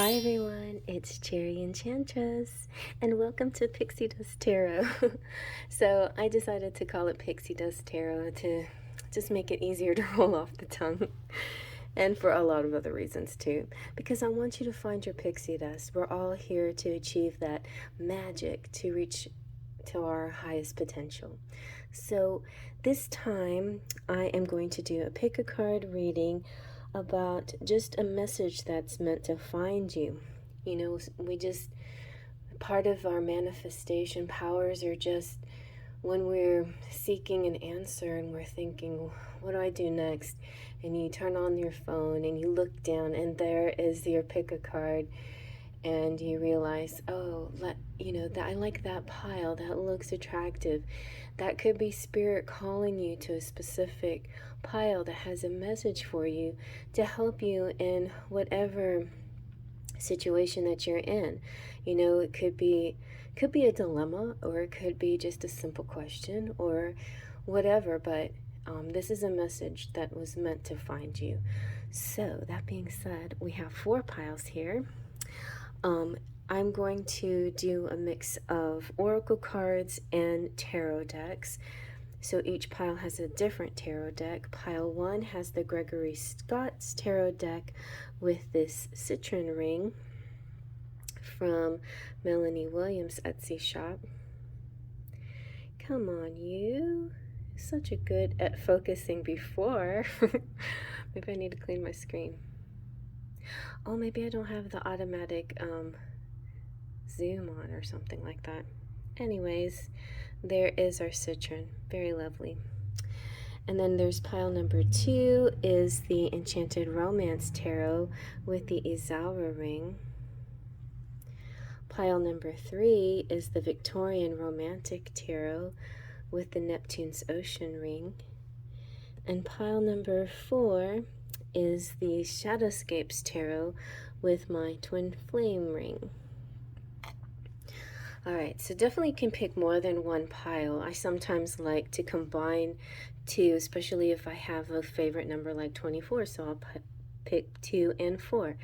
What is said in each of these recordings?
Hi everyone, it's Cherry Enchantress, and welcome to Pixie Dust Tarot. So I decided to call it Pixie Dust Tarot to just make it easier to roll off the tongue, and for a lot of other reasons too, because I want you to find your pixie dust. We're all here to achieve that magic to reach to our highest potential. So this time I am going to do a pick a card reading about just a message that's meant to find you. You know, part of our manifestation powers are just when we're seeking an answer and we're thinking, what do I do next? And you turn on your phone and you look down and there is your pick a card, and you realize, oh, that I like that pile, that looks attractive. That could be spirit calling you to a specific pile that has a message for you to help you in whatever situation that you're in. You know, it could be a dilemma, or it could be just a simple question, or whatever, but this is a message that was meant to find you. So that being said, we have 4 piles here. I'm going to do a mix of oracle cards and tarot decks. So each pile has a different tarot deck. Pile 1 has the Gregory Scott's tarot deck with this Citrine ring from Melanie Williams' Etsy shop. Come on, you. Such a good at focusing before. Maybe I need to clean my screen. Oh, maybe I don't have the automatic zoom on or something like that. Anyways, there is our Citrine. Very lovely. And then there's pile number 2 is the Enchanted Romance Tarot with the Isaura ring. Pile number 3 is the Victorian Romantic Tarot with the Neptune's Ocean ring. And pile number 4 is the Shadowscapes Tarot with my Twin Flame ring. Alright, so definitely can pick more than one pile. I sometimes like to combine 2, especially if I have a favorite number like 24, so I'll pick 2 and 4.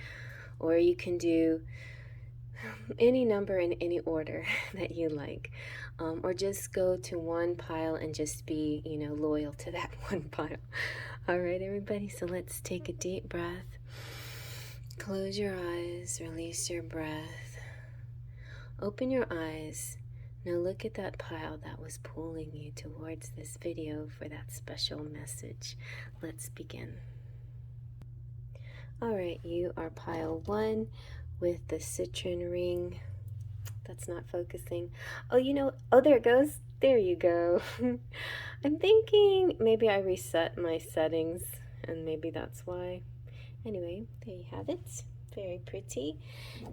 Or you can do any number in any order that you like. Or just go to one pile and just be, loyal to that one pile. Alright, everybody, so let's take a deep breath. Close your eyes, release your breath. Open your eyes. Now look at that pile that was pulling you towards this video for that special message. Let's begin. Alright, you are pile 1 with the Citrine ring. That's not focusing. Oh, there it goes. There you go. I'm thinking maybe I reset my settings and maybe that's why. Anyway, there you have it. Very pretty.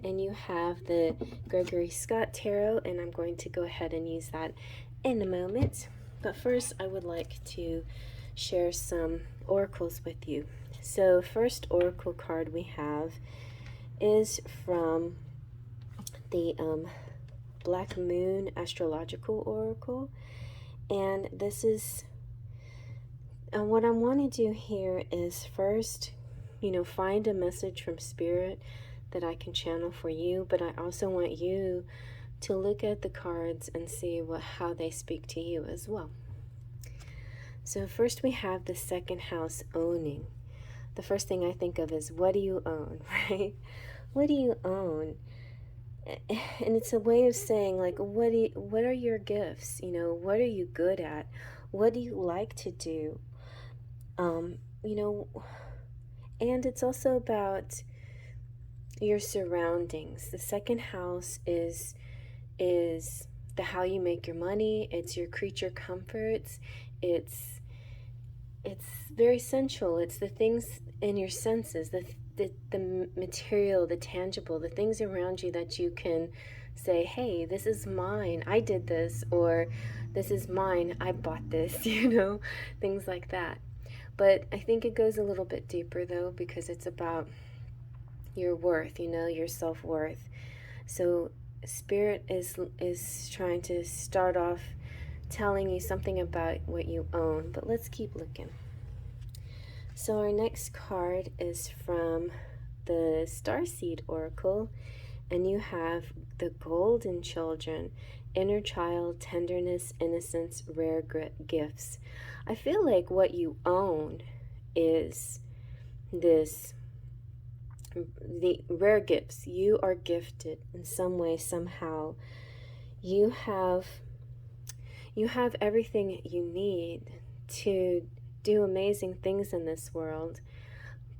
And you have the Gregory Scott Tarot, and I'm going to go ahead and use that in a moment. But first, I would like to share some oracles with you. So first oracle card we have is from the Black Moon Astrological Oracle, and this is what I want to do here is first, find a message from Spirit that I can channel for you, but I also want you to look at the cards and see how they speak to you as well. So first we have the second house, owning. The first thing I think of is, what do you own, right? What do you own? And it's a way of saying, like, what are your gifts? What are you good at? What do you like to do? And it's also about your surroundings. The second house is the how you make your money. It's your creature comforts. It's very sensual. It's the things in your senses, the material, the tangible, the things around you that you can say, hey, this is mine, I did this, or this is mine, I bought this, things like that. But I think it goes a little bit deeper though, because it's about your worth, your self-worth. So Spirit is trying to start off telling you something about what you own, but let's keep looking. So our next card is from the Starseed Oracle, and you have the Golden Children, inner child, tenderness, innocence, rare gifts. I feel like what you own is the rare gifts. You are gifted in some way, somehow. You have everything you need to do amazing things in this world,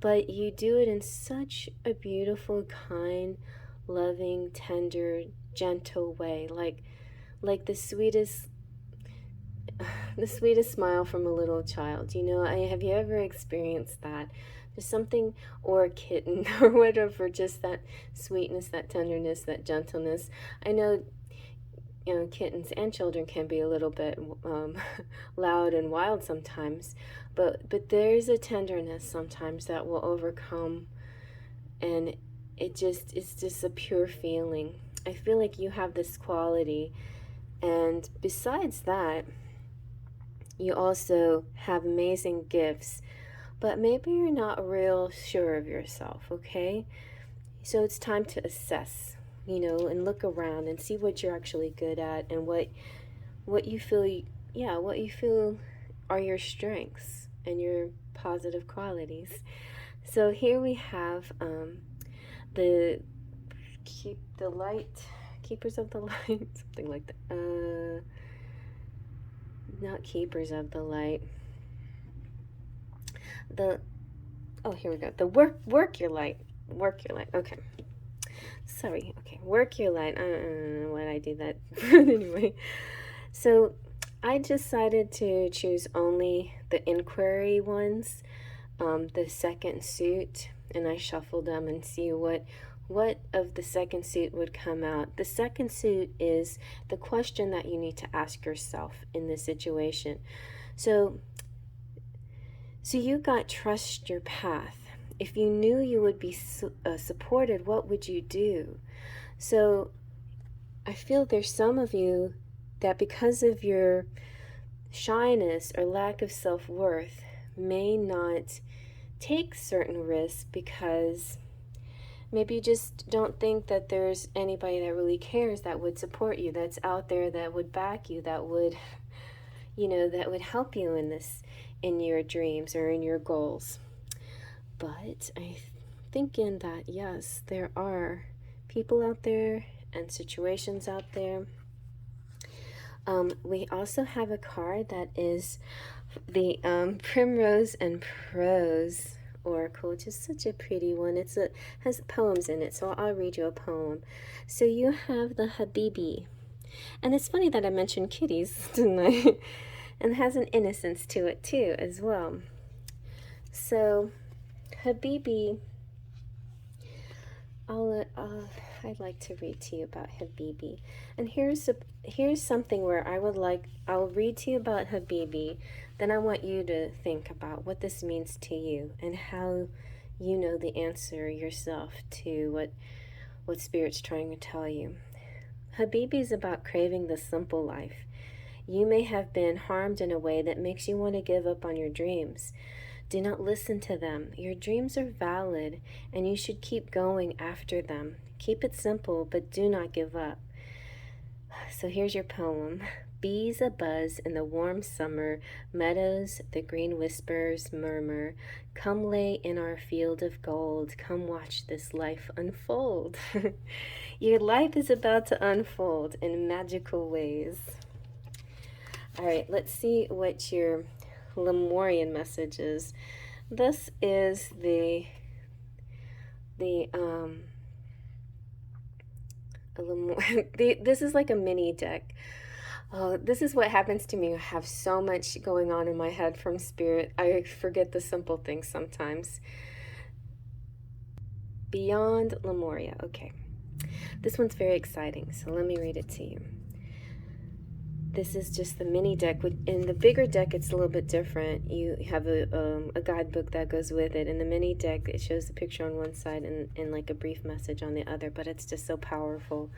but you do it in such a beautiful, kind, loving, tender, gentle way, like the sweetest smile from a little child. Have you ever experienced that? There's something, or a kitten or whatever, just that sweetness, that tenderness, that gentleness. I know, kittens and children can be a little bit loud and wild sometimes, but there's a tenderness sometimes that will overcome, and it's just a pure feeling. I feel like you have this quality, and besides that, you also have amazing gifts, but maybe you're not real sure of yourself, okay? So it's time to assess, and look around and see what you're actually good at, and what you feel are your strengths and your positive qualities. So here we have the keepers of the light, something like that. Not keepers of the light. Here we go. The work your light. Okay. Sorry. Okay. Work your light. I don't know why I do that. Anyway. So I decided to choose only the inquiry ones, the second suit, and I shuffled them and see what of the second suit would come out. The second suit is the question that you need to ask yourself in this situation. So you got trust your path. If you knew you would be supported, what would you do? So I feel there's some of you that, because of your shyness or lack of self-worth, may not take certain risks because maybe you just don't think that there's anybody that really cares, that would support you, that's out there, that would back you, that would help you in your dreams or in your goals. But I'm thinking that, yes, there are people out there and situations out there. We also have a card that is the Primrose and Prose Oracle, which is such a pretty one. Has poems in it, so I'll read you a poem. So you have the Habibi. And it's funny that I mentioned kitties, didn't I? And it has an innocence to it too, as well. So Habibi, I'd like to read to you about Habibi. And here's something where I'll read to you about Habibi, then I want you to think about what this means to you and how you know the answer yourself to what Spirit's trying to tell you. Habibi is about craving the simple life. You may have been harmed in a way that makes you want to give up on your dreams. Do not listen to them. Your dreams are valid, and you should keep going after them. Keep it simple, but do not give up. So here's your poem. Bees abuzz in the warm summer, meadows, the green whispers murmur. Come lay in our field of gold. Come watch this life unfold. Your life is about to unfold in magical ways. All right, let's see what your Lemurian message is. This is this is like a mini deck. Oh, this is what happens to me. I have so much going on in my head from Spirit. I forget the simple things sometimes. Beyond Lemuria. Okay. This one's very exciting, so let me read it to you. This is just the mini deck. In the bigger deck, it's a little bit different. You have a guidebook that goes with it. In the mini deck, it shows the picture on one side and like a brief message on the other, but it's just so powerful.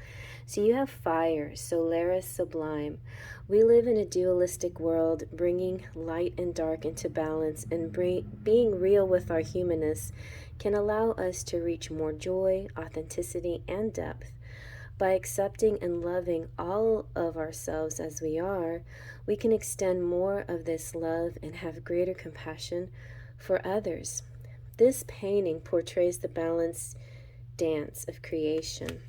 So you have fire, Solaris sublime. We live in a dualistic world, bringing light and dark into balance and being real with our humanness. can allow us to reach more joy, authenticity, and depth. By accepting and loving all of ourselves as we are, we can extend more of this love and have greater compassion for others. This painting portrays the balanced dance of creation.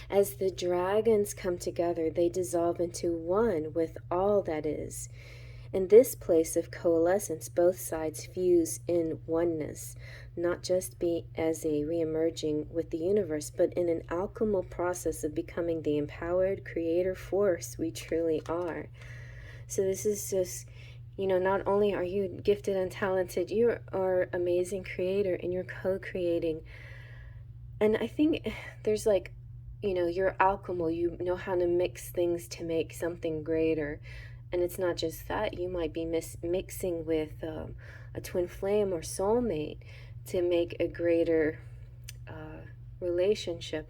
As the dragons come together, they dissolve into one with all that is. In this place of coalescence, both sides fuse in oneness, not just be as a re-emerging with the universe, but in an alchemical process of becoming the empowered creator force we truly are. So this is just, not only are you gifted and talented, you are amazing creator and you're co-creating. And I think there's you're alchemical, you know how to mix things to make something greater. And it's not just that, you might be mixing with a twin flame or soulmate to make a greater relationship,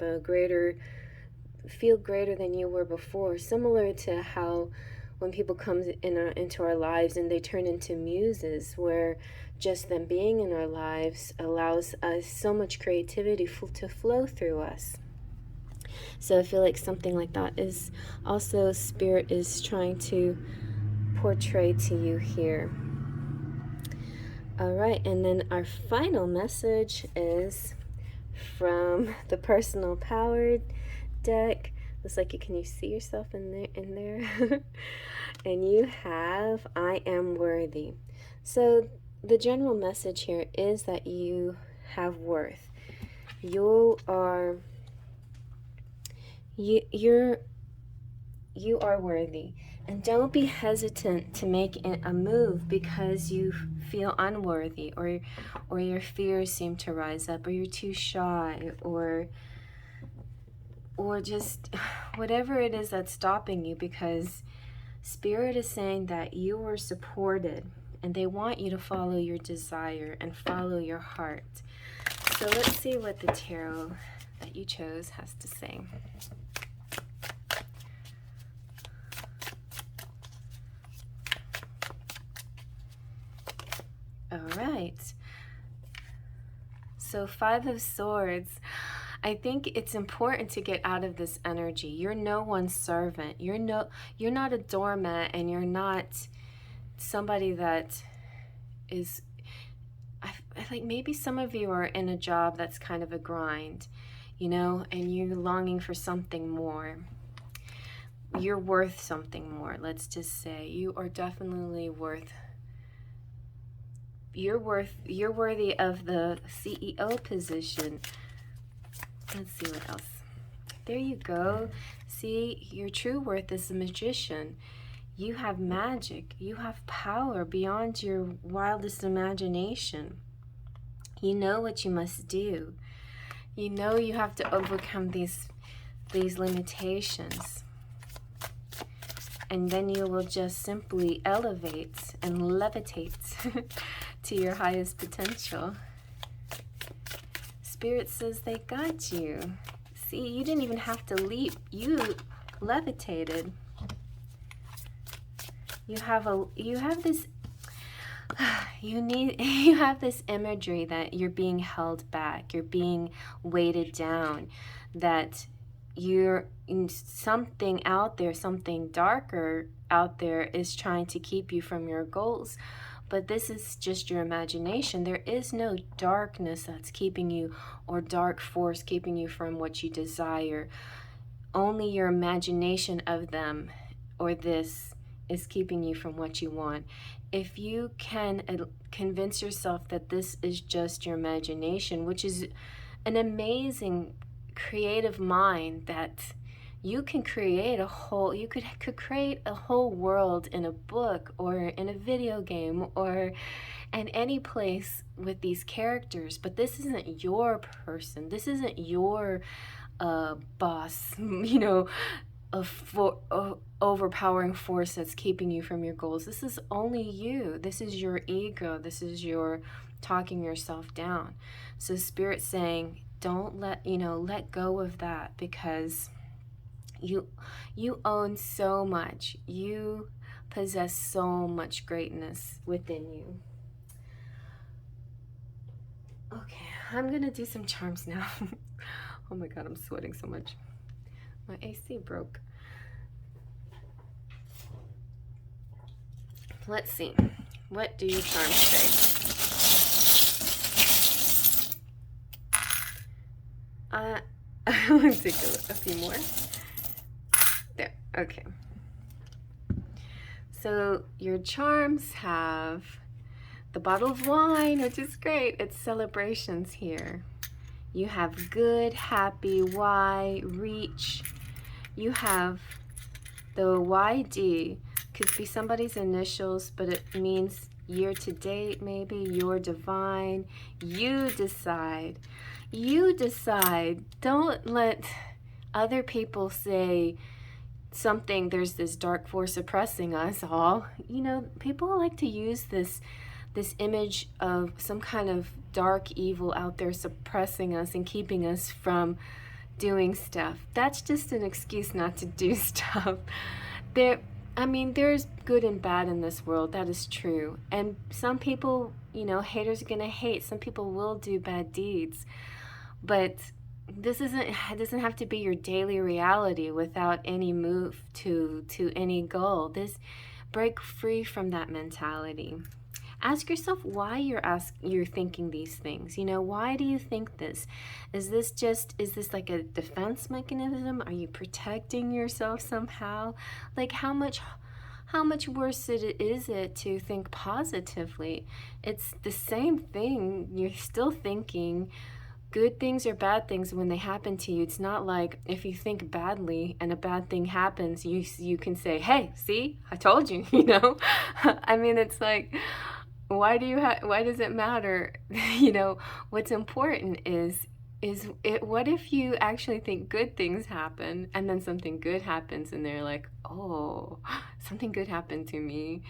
feel greater than you were before. Similar to how when people come into our lives and they turn into muses, where just them being in our lives allows us so much creativity to flow through us. So I feel like something like that is also Spirit is trying to portray to you here. All right, and then our final message is from the Personal Power deck. Looks like can you see yourself in there? And you have I am worthy. So the general message here is that you have worth. You are worthy, and don't be hesitant to make a move because you feel unworthy, or your fears seem to rise up, or you're too shy, or just whatever it is that's stopping you, because Spirit is saying that you are supported and they want you to follow your desire and follow your heart. So let's see what the tarot that you chose has to say. All right. So 5 of Swords. I think it's important to get out of this energy. You're no one's servant. You're not a doormat, and you're not somebody that is, I think maybe some of you are in a job that's kind of a grind, and you're longing for something more. You're worth something more. Let's just say you are definitely worth. You're worthy of the CEO position. Let's see what else. There you go. See, your true worth is a magician. You have magic. You have power beyond your wildest imagination. You know what you must do. You know you have to overcome these limitations. And then you will just simply elevate and levitate to your highest potential. Spirit says they got you. See, you didn't even have to leap. You levitated. You have this imagery that you're being held back, you're being weighted down, that you're in something out there, something darker out there is trying to keep you from your goals. But this is just your imagination. There is no darkness that's keeping you, or dark force keeping you from what you desire. Only your imagination of them or this is keeping you from what you want. If you can convince yourself that this is just your imagination, which is an amazing creative mind, that you can create you could create a whole world in a book or in a video game or in any place with these characters. But this isn't your person. This isn't your boss, overpowering force that's keeping you from your goals. This is only you. This is your ego. This is your talking yourself down. So Spirit's saying, don't let go of that, because you own so much. You possess so much greatness within you. Okay, I'm gonna do some charms now. Oh my god, I'm sweating so much. My AC broke. Let's see. What do your charms say? Let's take a few more. There, okay. So your charms have the bottle of wine, which is great. It's celebrations here. You have good, happy, Y, reach. You have the YD, could be somebody's initials, but it means year to date, maybe. You're divine. You decide. You decide. Don't let other people say something, there's this dark force oppressing us all. You know, people like to use this image of some kind of dark evil out there suppressing us and keeping us from doing stuff. That's just an excuse not to do stuff. I mean, there's good and bad in this world, that is true. And some people, you know, haters are gonna hate. Some people will do bad deeds. But it doesn't have to be your daily reality without any move to any goal. Break free from that mentality. Ask yourself why you're thinking these things. You know, why do you think this? Is this like a defense mechanism? Are you protecting yourself somehow? Like how much worse is it to think positively? It's the same thing. You're still thinking good things or bad things when they happen to you. It's not like if you think badly and a bad thing happens, you can say, hey, see, I told you, you know? I mean, it's like, why does it matter? You know, what's important is what if you actually think good things happen and then something good happens and they're like, oh, something good happened to me,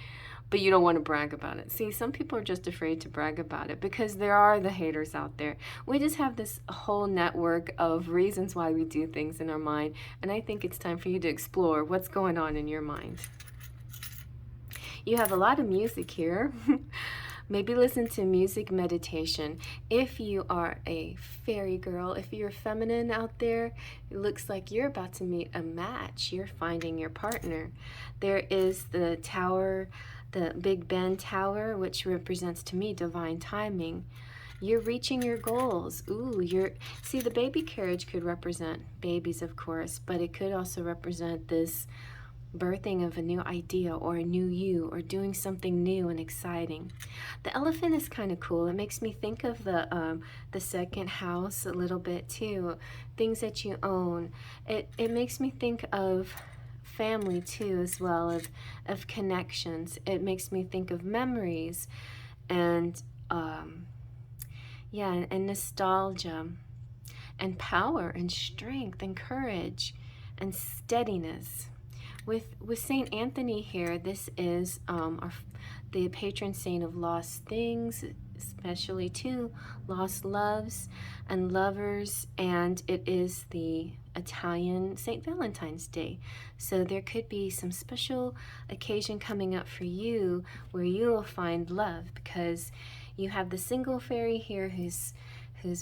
but you don't want to brag about it. See, some people are just afraid to brag about it because there are the haters out there. We just have this whole network of reasons why we do things in our mind, and I think it's time for you to explore what's going on in your mind. You have a lot of music here. Maybe listen to music meditation. If you are a fairy girl, if you're feminine out there, it looks like you're about to meet a match. You're finding your partner. There is the tower, the Big Ben Tower, which represents to me divine timing. You're reaching your goals. Ooh, see, the baby carriage could represent babies, of course, but it could also represent this birthing of a new idea or a new you or doing something new and exciting. The elephant is kind of cool. It makes me think of the second house a little bit too. Things that you own. It makes me think of family too as well, of connections. It makes me think of memories and yeah, and nostalgia and power and strength and courage and steadiness. With Saint Anthony here, this is the patron saint of lost things, especially too lost loves and lovers, and it is the Italian Saint Valentine's Day. So there could be some special occasion coming up for you where you will find love, because you have the single fairy here who's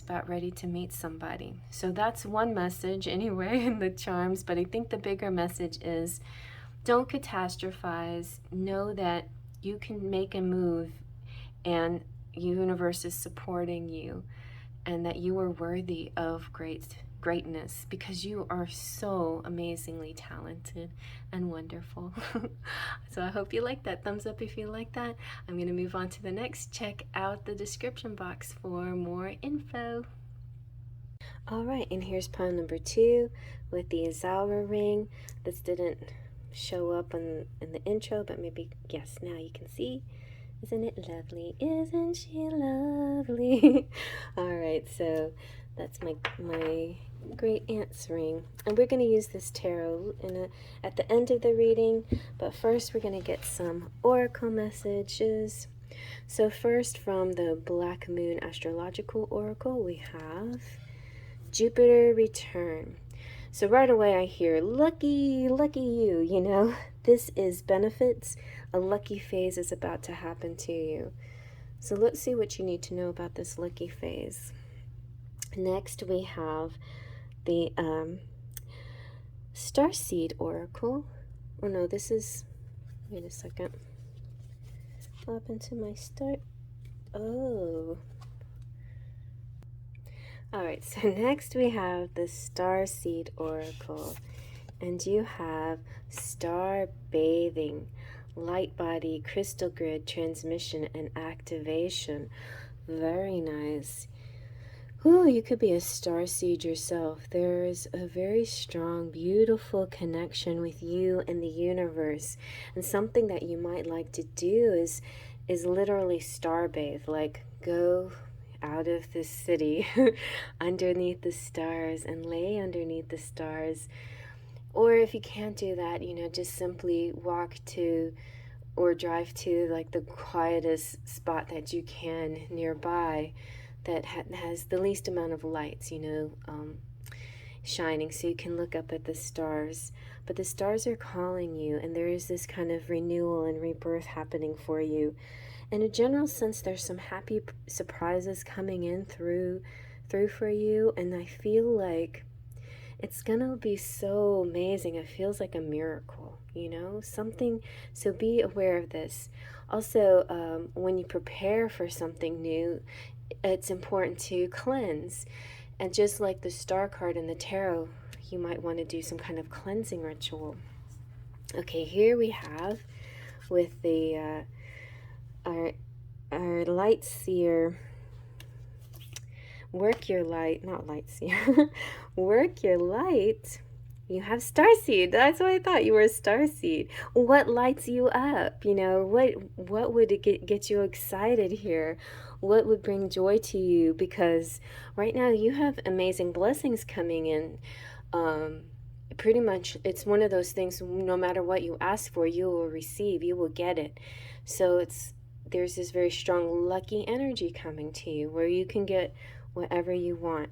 about ready to meet somebody. So that's one message anyway in the charms, but I think the bigger message is don't catastrophize. Know that you can make a move and universe is supporting you, and that you are worthy of greatness, because you are so amazingly talented and wonderful. So I hope you like that. Thumbs up if you like that. I'm going to move on to the next. Check out the description box for more info. All right, and here's pile number 2 with the Isaura ring. This didn't show up in the intro, but maybe, yes, now you can see. Isn't it lovely? Isn't she lovely? All right, so that's my great aunt's ring, and we're going to use this tarot at the end of the reading, but first we're going to get some oracle messages. So first, from the Black Moon Astrological Oracle, we have Jupiter return. So right away I hear, lucky you, you know. This is benefits. A lucky phase is about to happen to you. So let's see what you need to know about this lucky phase. Next, we have the Starseed Oracle. Oh no, this is, wait a second. What happened to my start? Oh. Alright, so next we have the Starseed Oracle. And you have Star Bathing, Light Body, Crystal Grid, Transmission, and Activation. Very nice. Ooh, you could be a starseed yourself. There is a very strong, beautiful connection with you and the universe. And something that you might like to do is literally starbathe, like go out of the city underneath the stars and lay underneath the stars. Or if you can't do that, you know, just simply walk to or drive to like the quietest spot that you can nearby that has the least amount of lights, you know, shining, so you can look up at the stars. But the stars are calling you, and there is this kind of renewal and rebirth happening for you. In a general sense, there's some happy surprises coming in through for you, and I feel like it's gonna be so amazing. It feels like a miracle, you know, something. So be aware of this. Also, when you prepare for something new, it's important to cleanse. And just like the star card in the tarot, you might want to do some kind of cleansing ritual. Okay, here we have with the our light seer. Work your light, not light seer. Work your light. You have starseed. That's what I thought. You were a starseed. What lights you up? You know, what would it get you excited here? What would bring joy to you? Because right now you have amazing blessings coming in. Pretty much, it's one of those things. No matter what you ask for, you will receive. You will get it. So there's this very strong lucky energy coming to you where you can get whatever you want.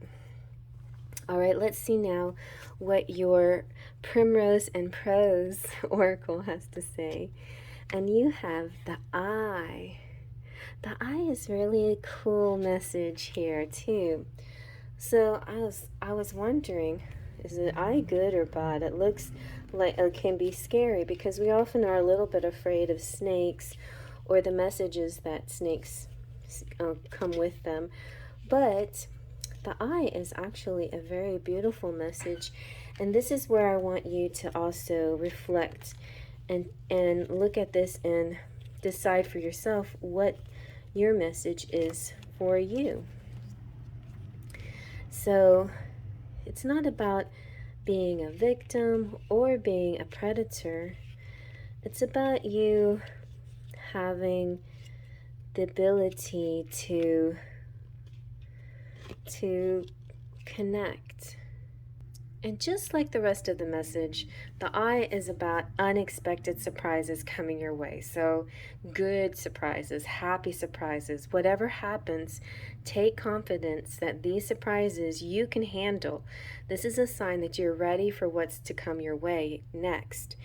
All right, let's see now what your Primrose and Prose Oracle has to say. And you have the Eye. The Eye is really a cool message here too. So I was wondering, is the eye good or bad? It looks like it can be scary because we often are a little bit afraid of snakes or the messages that snakes come with them. But the Eye is actually a very beautiful message, and this is where I want you to also reflect and look at this and decide for yourself what your message is for you. So it's not about being a victim or being a predator. It's about you having the ability to connect. And just like the rest of the message, the Eye is about unexpected surprises coming your way. So good surprises, happy surprises, whatever happens, take confidence that these surprises you can handle. This is a sign that you're ready for what's to come your way next.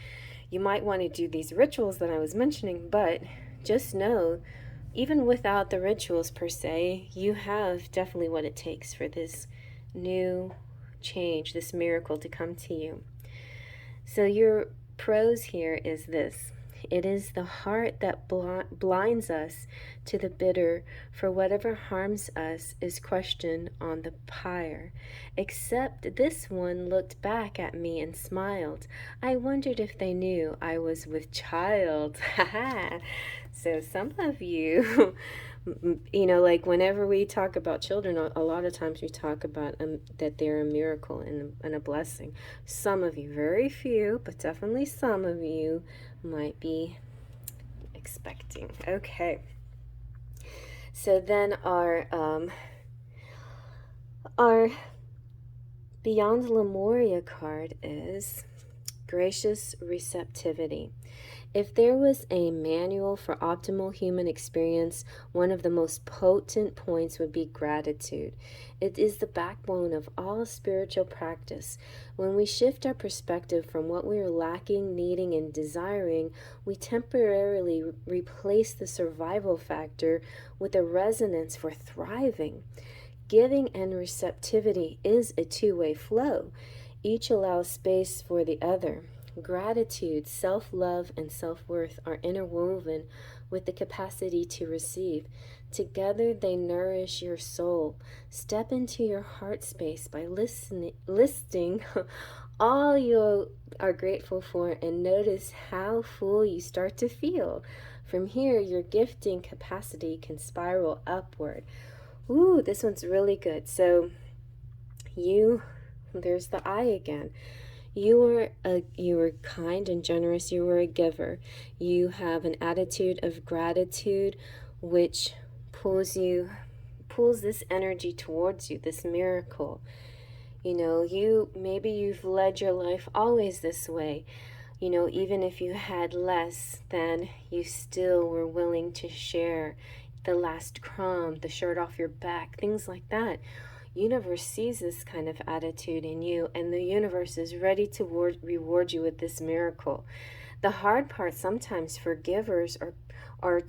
You might want to do these rituals that I was mentioning, but just know, even without the rituals per se, you have definitely what it takes for this new change, this miracle to come to you. So your prose here is this: it is the heart that blinds us to the bitter, for whatever harms us is questioned on the pyre. Except this one looked back at me and smiled. I wondered if they knew I was with child. So some of you, you know, like whenever we talk about children, a lot of times we talk about that they're a miracle and a blessing. Some of you, very few, but definitely some of you might be expecting. Okay. So then our Beyond Lemuria card is gracious receptivity. If there was a manual for optimal human experience, one of the most potent points would be gratitude. It is the backbone of all spiritual practice. When we shift our perspective from what we are lacking, needing, and desiring, we temporarily replace the survival factor with a resonance for thriving. Giving and receptivity is a two-way flow. Each allows space for the other. Gratitude, self-love, and self-worth are interwoven with the capacity to receive. Together they nourish your soul. Step into your heart space by listing all you are grateful for and notice how full you start to feel. From here, your gifting capacity can spiral upward. Ooh, this one's really good. So there's the I again. You were kind and generous. You were a giver. You have an attitude of gratitude, which pulls this energy towards you, this miracle. You know, maybe you've led your life always this way. You know, even if you had less, then you still were willing to share the last crumb, the shirt off your back, things like that. Universe sees this kind of attitude in you, and the universe is ready to reward you with this miracle. The hard part sometimes for givers are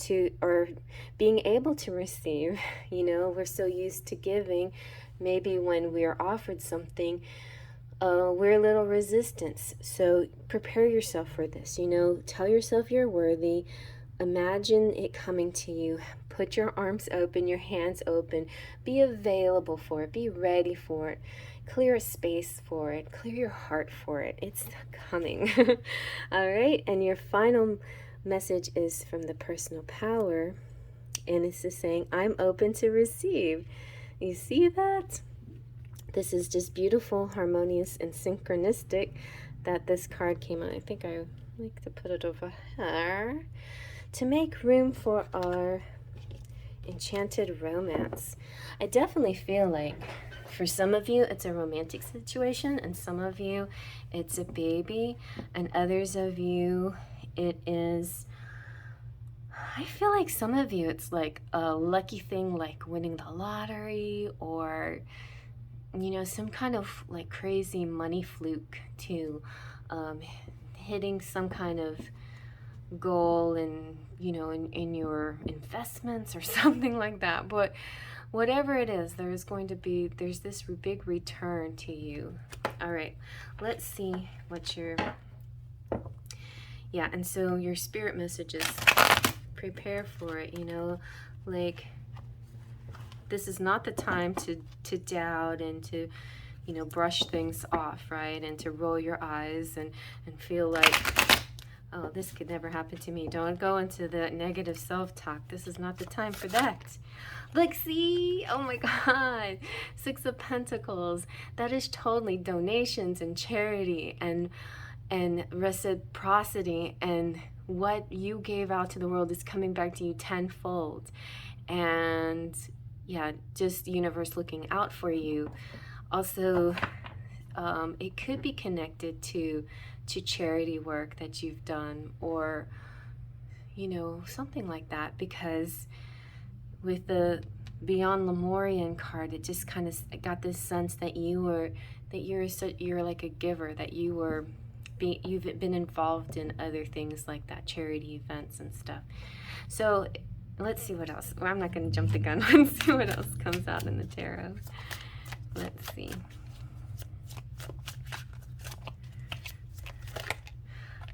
being able to receive. You know, we're so used to giving. Maybe when we are offered something, we're a little resistant. So prepare yourself for this. You know, tell yourself you're worthy. Imagine it coming to you. Put your arms open, your hands open. Be available for it. Be ready for it. Clear a space for it. Clear your heart for it. It's coming. All right. And your final message is from the personal power. And it's just saying, I'm open to receive. You see that? This is just beautiful, harmonious, and synchronistic that this card came out. I think I like to put it over here to make room for our enchanted romance. I definitely feel like for some of you it's a romantic situation, and some of you it's a baby, and others of you it is, I feel like some of you it's like a lucky thing, like winning the lottery, or you know, some kind of like crazy money fluke to hitting some kind of goal and you know in your investments or something like that. But whatever it is, there's this big return to you. All right, let's see what and so your spirit messages, prepare for it. You know, like this is not the time to doubt and to, you know, brush things off, right? And to roll your eyes and feel like, oh, this could never happen to me. Don't go into the negative self-talk. This is not the time for that. Like, see? Oh my God. Six of Pentacles. That is totally donations and charity and reciprocity, and what you gave out to the world is coming back to you tenfold. And yeah, just the universe looking out for you. Also, it could be connected to charity work that you've done, or you know, something like that, because with the Beyond Lemurian card, it just kind of got this sense that you're like a giver, that you've been involved in other things like that, charity events and stuff. So let's see what else. Well, I'm not going to jump the gun. Let's see what else comes out in the tarot. Let's see.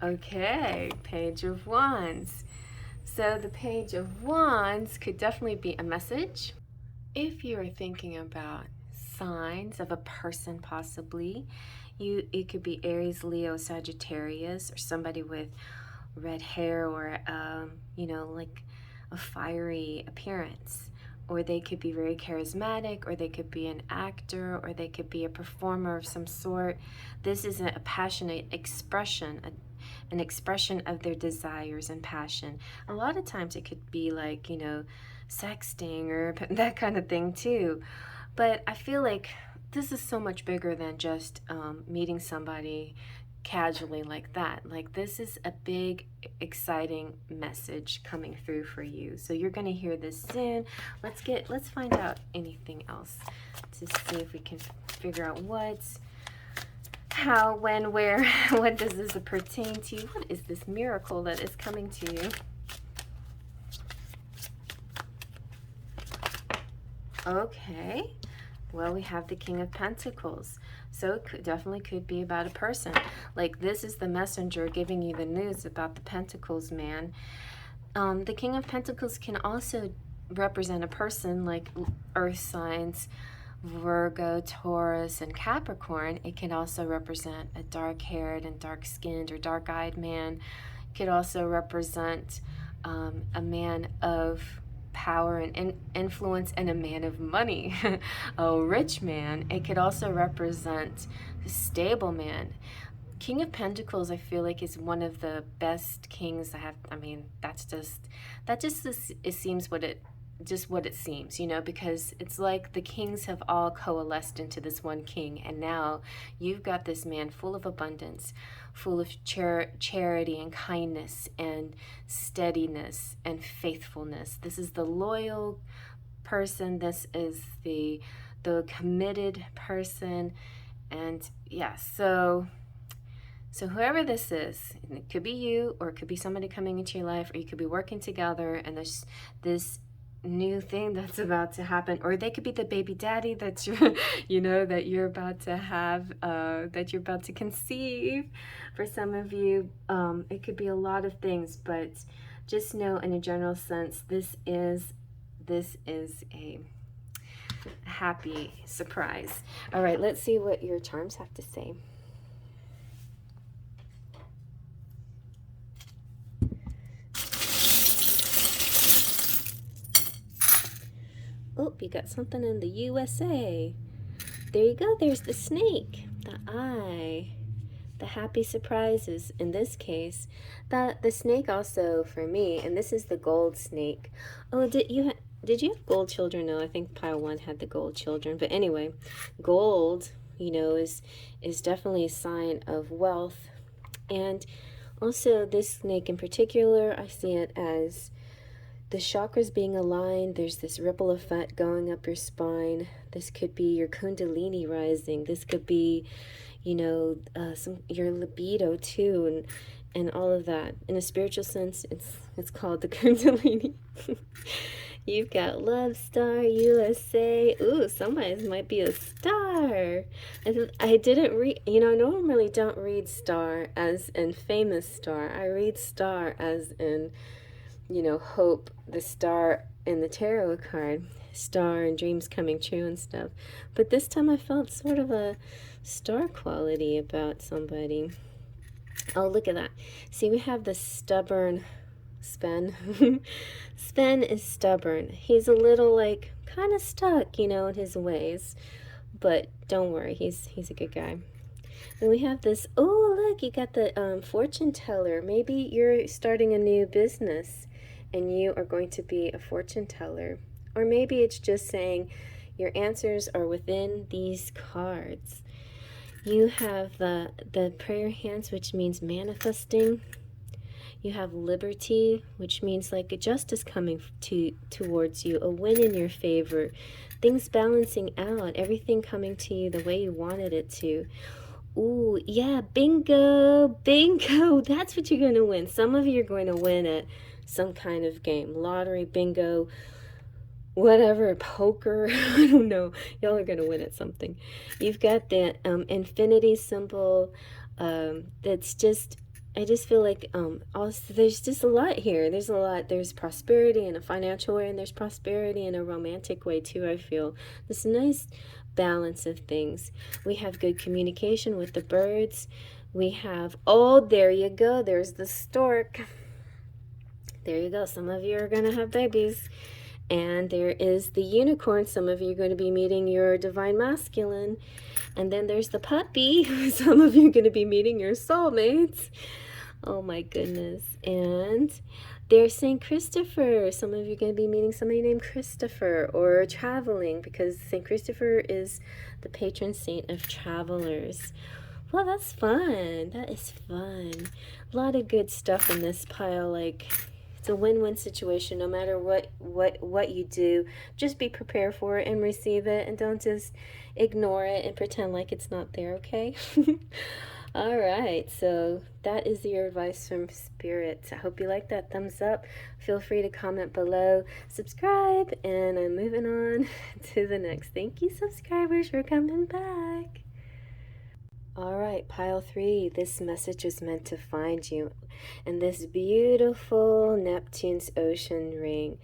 Okay, Page of Wands. So the Page of Wands could definitely be a message. If you're thinking about signs of a person, possibly, it could be Aries, Leo, Sagittarius, or somebody with red hair, or you know, like a fiery appearance. Or they could be very charismatic, or they could be an actor, or they could be a performer of some sort. This is a passionate expression, an expression of their desires and passion. A lot of times it could be like, you know, sexting or that kind of thing too. But I feel like this is so much bigger than just meeting somebody, casually like that. Like, this is a big, exciting message coming through for you. So you're going to hear this soon. Let's find out anything else to see if we can figure out what's, how, when, where, what does this pertain to you? What is this miracle that is coming to you? Okay, well, we have the King of Pentacles. So it definitely could be about a person. Like, this is the messenger giving you the news about the Pentacles man. The King of Pentacles can also represent a person, like earth signs, Virgo, Taurus, and Capricorn. It can also represent a dark-haired and dark-skinned or dark-eyed man. It could also represent a man of power and influence and a man of money, a rich man. It could also represent a stable man. King of Pentacles, I feel like, is one of the best kings I have. I mean, that just it seems what it seems, you know, because it's like the kings have all coalesced into this one king, and now you've got this man full of abundance, full of charity and kindness and steadiness and faithfulness. This is the loyal person. This is the committed person. And yeah, so whoever this is, and it could be you, or it could be somebody coming into your life, or you could be working together, and there's this new thing that's about to happen, or they could be the baby daddy that you're, you know, that you're about to have, that you're about to conceive. For some of you, it could be a lot of things, but just know, in a general sense, this is a happy surprise. All right, let's see what your charms have to say. Oh, you got something in the USA. There you go. There's the snake, the eye, the happy surprises. In this case, the snake also for me, and this is the gold snake. Oh, did you have gold children? No, I think pile 1 had the gold children. But anyway, gold, you know, is definitely a sign of wealth. And also this snake in particular, I see it as the chakras being aligned. There's this ripple effect going up your spine. This could be your kundalini rising. This could be, you know, your libido too, and all of that. In a spiritual sense, it's called the kundalini. You've got Love Star USA. Ooh, somebody's might be a star. I didn't read, you know, I normally don't read star as in famous star. I read star as in, you know, hope, the star in the tarot card, star and dreams coming true and stuff. But this time I felt sort of a star quality about somebody. Oh, look at that. See, we have the stubborn Sven. Sven is stubborn. He's a little, like, kind of stuck, you know, in his ways. But don't worry, he's a good guy. And we have this, oh, look, you got the fortune teller. Maybe you're starting a new business and you are going to be a fortune teller. Or maybe it's just saying your answers are within these cards. You have the prayer hands, which means manifesting. You have liberty, which means like a justice coming towards you, a win in your favor, things balancing out, everything coming to you the way you wanted it to. Ooh, yeah, bingo, bingo. That's what you're going to win. Some of you are going to win at some kind of game, lottery, bingo, whatever, poker. I don't know. Y'all are going to win at something. You've got that infinity symbol. That's just, I just feel like also there's just a lot here. There's a lot. There's prosperity in a financial way, and there's prosperity in a romantic way too, I feel. This nice balance of things. We have good communication with the birds. We have, oh, there you go. There's the stork. There you go. Some of you are going to have babies. And there is the unicorn. Some of you are going to be meeting your divine masculine. And then there's the puppy. Some of you are going to be meeting your soulmates. Oh my goodness. And there's St. Christopher. Some of you are going to be meeting somebody named Christopher, or traveling, because St. Christopher is the patron saint of travelers. Well, that's fun. That is fun. A lot of good stuff in this pile. Like, it's a win-win situation. No matter what you do, just be prepared for it and receive it, and don't just ignore it and pretend like it's not there. Okay. All right, so that is your advice from Spirit. I hope you like that. Thumbs up. Feel free to comment below, subscribe, and I'm moving on to the next. Thank you, subscribers, for coming back. All right, pile 3. This message is meant to find you. And this beautiful Neptune's ocean ring.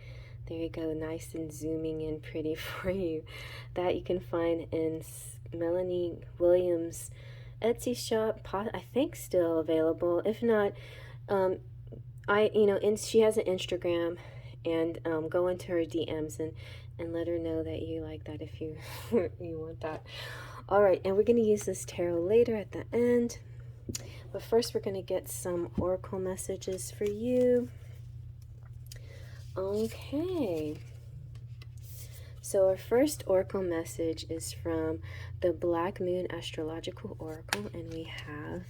There you go, nice and zooming in pretty for you. That you can find in Melanie Williams' Etsy shop. I think still available. If not, she has an Instagram, and go into her DMs and let her know that you like that if you you want that. All right, and we're going to use this tarot later at the end. But first, we're going to get some oracle messages for you. Okay. So our first oracle message is from the Black Moon Astrological Oracle, and we have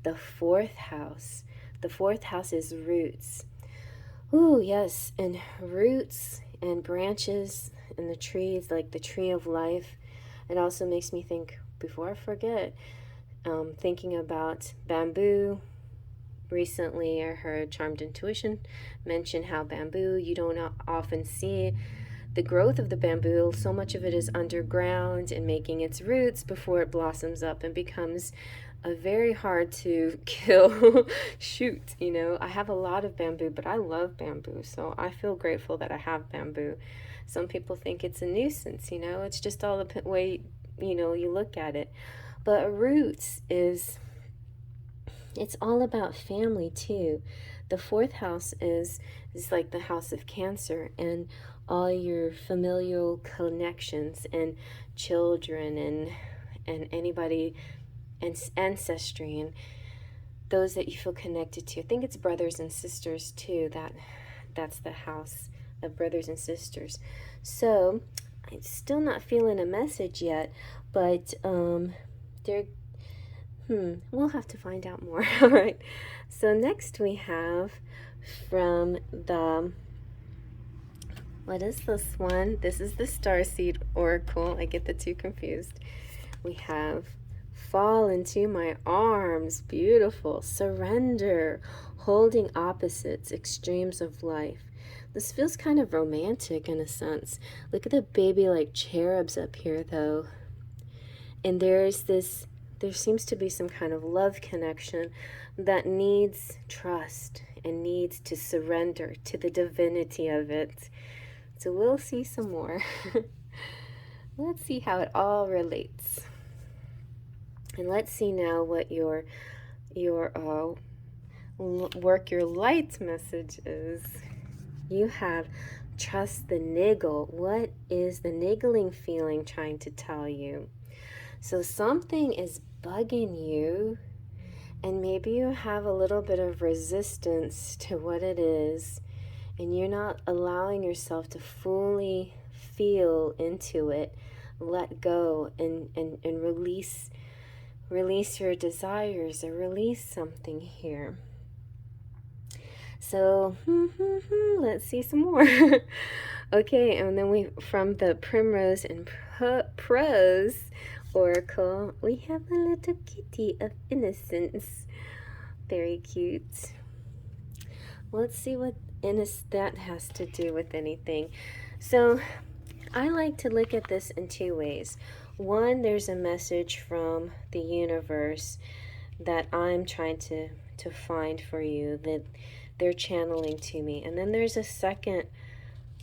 the 4th house. The 4th house is roots. Ooh, yes, and roots and branches and the trees, like the tree of life. It also makes me think, before I forget, thinking about bamboo. Recently, I heard Charmed Intuition mention how bamboo, you don't often see the growth of the bamboo. So much of it is underground and making its roots before it blossoms up and becomes a very hard to kill shoot. You know, I have a lot of bamboo, but I love bamboo, so I feel grateful that I have bamboo. Some people think it's a nuisance, you know, it's just all the way, you know, you look at it. But roots it's all about family too. The 4th house is like the house of Cancer, and all your familial connections and children and anybody and ancestry and those that you feel connected to. I think it's brothers and sisters too. That's the house of brothers and sisters. So I'm still not feeling a message yet, but we'll have to find out more. All right. So next we have from the, what is this one? This is the Starseed Oracle. I get the two confused. We have fall into my arms. Beautiful. Surrender. Holding opposites. Extremes of life. This feels kind of romantic in a sense. Look at the baby-like cherubs up here, though. And there seems to be some kind of love connection that needs trust and needs to surrender to the divinity of it. So we'll see some more. Let's see how it all relates. And let's see now what your work your light message is. You have trust the niggle. What is the niggling feeling trying to tell you? So something is bugging you, and maybe you have a little bit of resistance to what it is, and you're not allowing yourself to fully feel into it, let go, and release your desires, or release something here. So let's see some more. Okay, and then from the Primrose and Prose Oracle, we have a little kitty of innocence. Very cute. Let's see what that has to do with anything. So I like to look at this in two ways. One, there's a message from the universe that I'm trying to find for you, that they're channeling to me. And then there's a second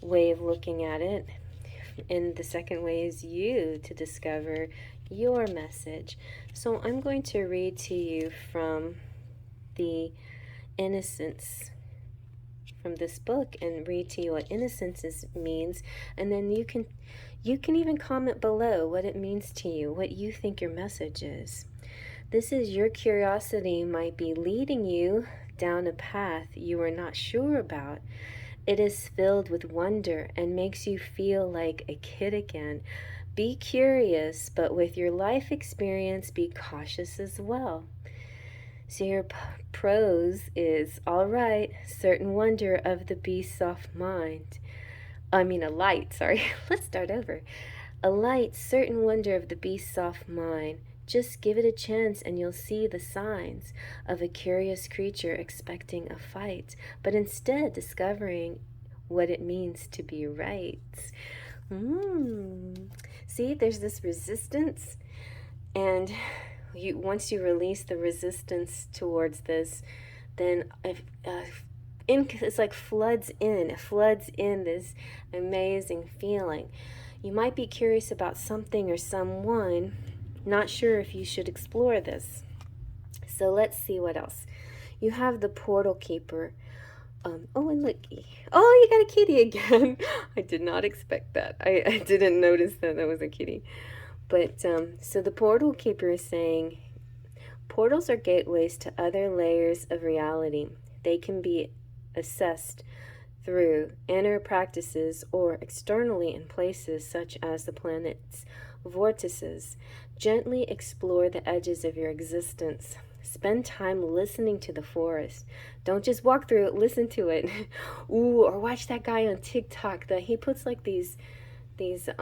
way of looking at it, and the second way is you to discover your message. So I'm going to read to you from the Innocence, from this book, and read to you what innocence means, and then you can even comment below what it means to you, what you think your message is. This is your curiosity might be leading you down a path you are not sure about. It is filled with wonder and makes you feel like a kid again, Be curious, but with your life experience, be cautious as well. So your prose is, all right, certain wonder of the beast's soft mind. A light, sorry. Let's start over. A light, certain wonder of the beast's soft mind. Just give it a chance and you'll see the signs of a curious creature expecting a fight, but instead discovering what it means to be right. See, there's this resistance, and once you release the resistance towards this, then it's like floods in this amazing feeling. You might be curious about something or someone, not sure if you should explore this. So let's see what else. You have the portal keeper. Oh, and look. Oh, you got a kitty again. I did not expect that. I didn't notice that was a kitty. But so the portal keeper is saying, portals are gateways to other layers of reality. They can be assessed through inner practices or externally in places such as the planet's vortices. Gently explore the edges of your existence. Spend time listening to the forest. Don't just walk through it, listen to it. Ooh, or watch that guy on TikTok that he puts like these I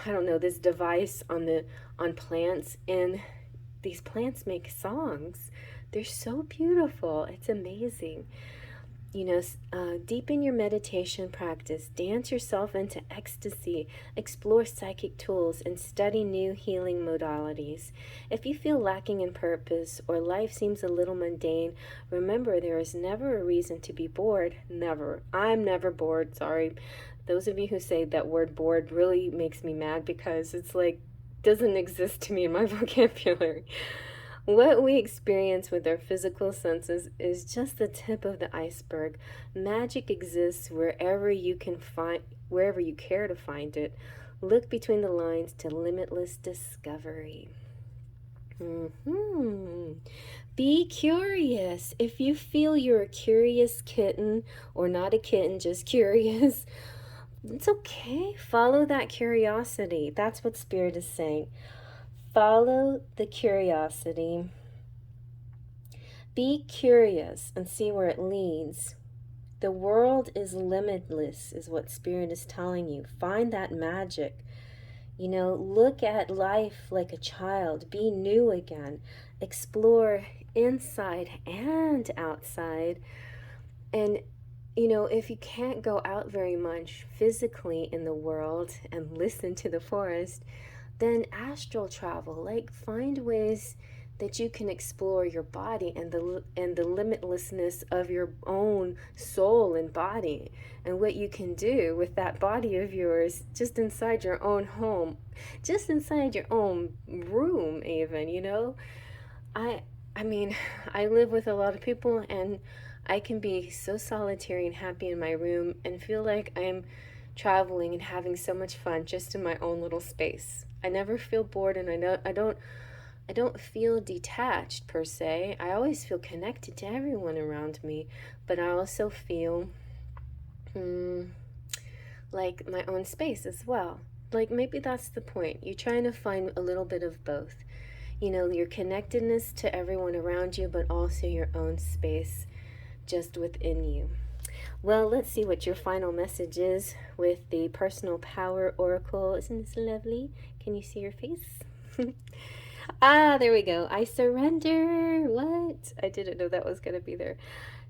don't know, this device on plants, and these plants make songs. They're so beautiful. It's amazing. Deepen your meditation practice, dance yourself into ecstasy, explore psychic tools, and study new healing modalities. If you feel lacking in purpose or life seems a little mundane, remember there is never a reason to be bored. Never. I'm never bored, sorry. Those of you who say that word bored really makes me mad, because it's like, doesn't exist to me in my vocabulary. What we experience with our physical senses is just the tip of the iceberg. Magic exists wherever you care to find it. Look between the lines to limitless discovery. Be curious. If you feel you're a curious kitten, or not a kitten, just curious, it's okay. Follow that curiosity. That's what Spirit is saying. Follow the curiosity. Be curious and see where it leads. The world is limitless, is what Spirit is telling you. Find that magic. Look at life like a child. Be new again. Explore inside and outside. And if you can't go out very much physically in the world and listen to the forest, then astral travel. Like, find ways that you can explore your body and the limitlessness of your own soul and body, and what you can do with that body of yours just inside your own home, just inside your own room even. I live with a lot of people, and I can be so solitary and happy in my room and feel like I'm traveling and having so much fun just in my own little space. I never feel bored, and I don't feel detached per se. I always feel connected to everyone around me, but I also feel like my own space as well. Like, maybe that's the point. You're trying to find a little bit of both. Your connectedness to everyone around you, but also your own space just within you. Well, let's see what your final message is with the Personal Power Oracle. Isn't this lovely? Can you see your face? There we go. I surrender. What? I didn't know that was going to be there.